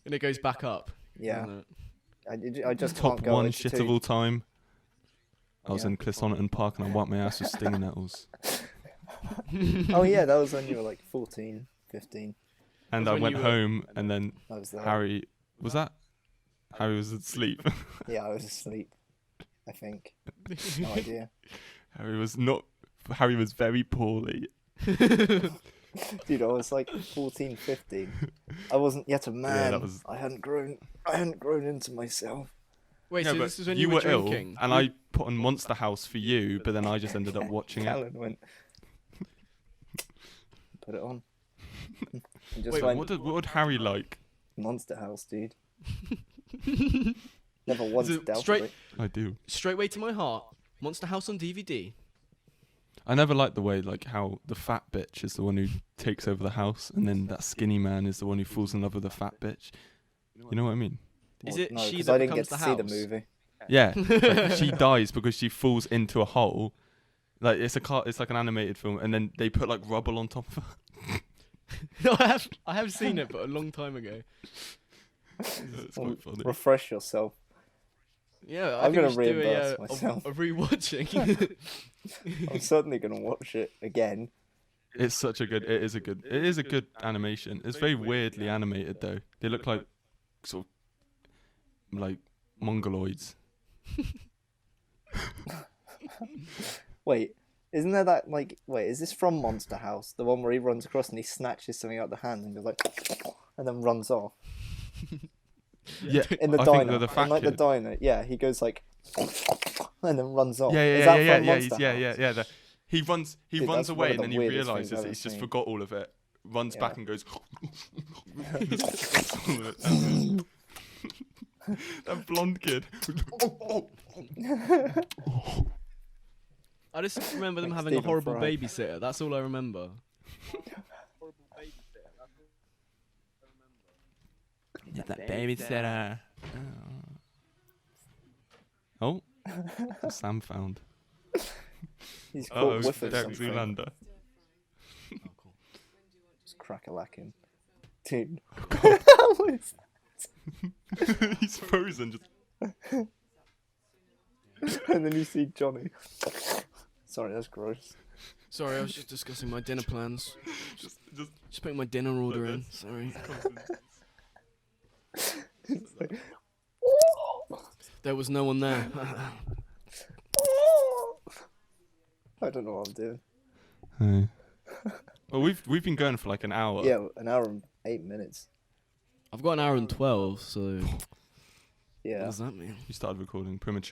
And it goes back up. Yeah, doesn't I just Top can't go. one It's shit too- of all time. I was Yeah. in Clissonerton Park and I wiped my ass with stinging nettles. it? Oh yeah, that was when you were like 14, 15. And That's I when went you were- home and then That was that. Harry Was that Harry was asleep? Yeah, I was asleep. I think. No idea. Harry was not. Harry was very poorly. Dude, I was like 14, 15. I wasn't yet a man. that was- I hadn't grown into myself. Wait, No, so but this is when you were ill, drinking? and I put on Monster House for you, but then I just ended up watching it. Callan went. Put it on. And just Wait, went, What would Harry like? Monster House, dude. Never once it doubted straight- it. I do. Straight way to my heart. Monster House on DVD. I never liked the way like how the fat bitch is the one who takes over the house, and then that skinny man is the one who falls in love with the fat bitch. You know what I mean? Is Well, it no, she 'cause that I didn't get becomes to the see the house? movie. Yeah, like, she dies because she falls into a hole. Like it's like an animated film, and then they put like rubble on top of her. I have seen it, but a long time ago. It's Well, quite funny. refresh yourself. Yeah, I I'm think gonna we should do reimburse a myself. rewatching. I'm certainly gonna watch it again. It's such a good. It is a good animation. It's very weirdly animated though. They look like sort of like mongoloids. Wait, isn't there that like? Wait, is this from Monster House? The one where he runs across and he snatches something out of the hand and goes like, and then runs off Yeah, in the I diner. think they're the fat In like the kid. diner, yeah, he goes like, and then runs off. Yeah, Is yeah, that yeah, from yeah, Monster House? yeah. He runs Dude, runs that's one away of and the then he weirdest things realizes I've that ever he's just seen. forgot all of it. Runs Yeah. back and goes. That blonde kid. I just remember them Like having a Stephen horrible Fry. babysitter. That's all I remember. That babysitter. Oh, Sam found. He's Oh, caught whiff of Derek something. Zoolander. Just crack-a-lacking. Dude. Oh, What is He's frozen. Just that? And then you see Johnny. Sorry, that's gross. Sorry, I was just discussing my dinner plans. just. Just putting my dinner order in. this. Sorry. There was no one there. I don't know what I'm doing. Hey. Well, we've been going for like an hour. Yeah, an hour and 8 minutes. I've got an hour and 12, so what Yeah. does that mean? We started recording premature.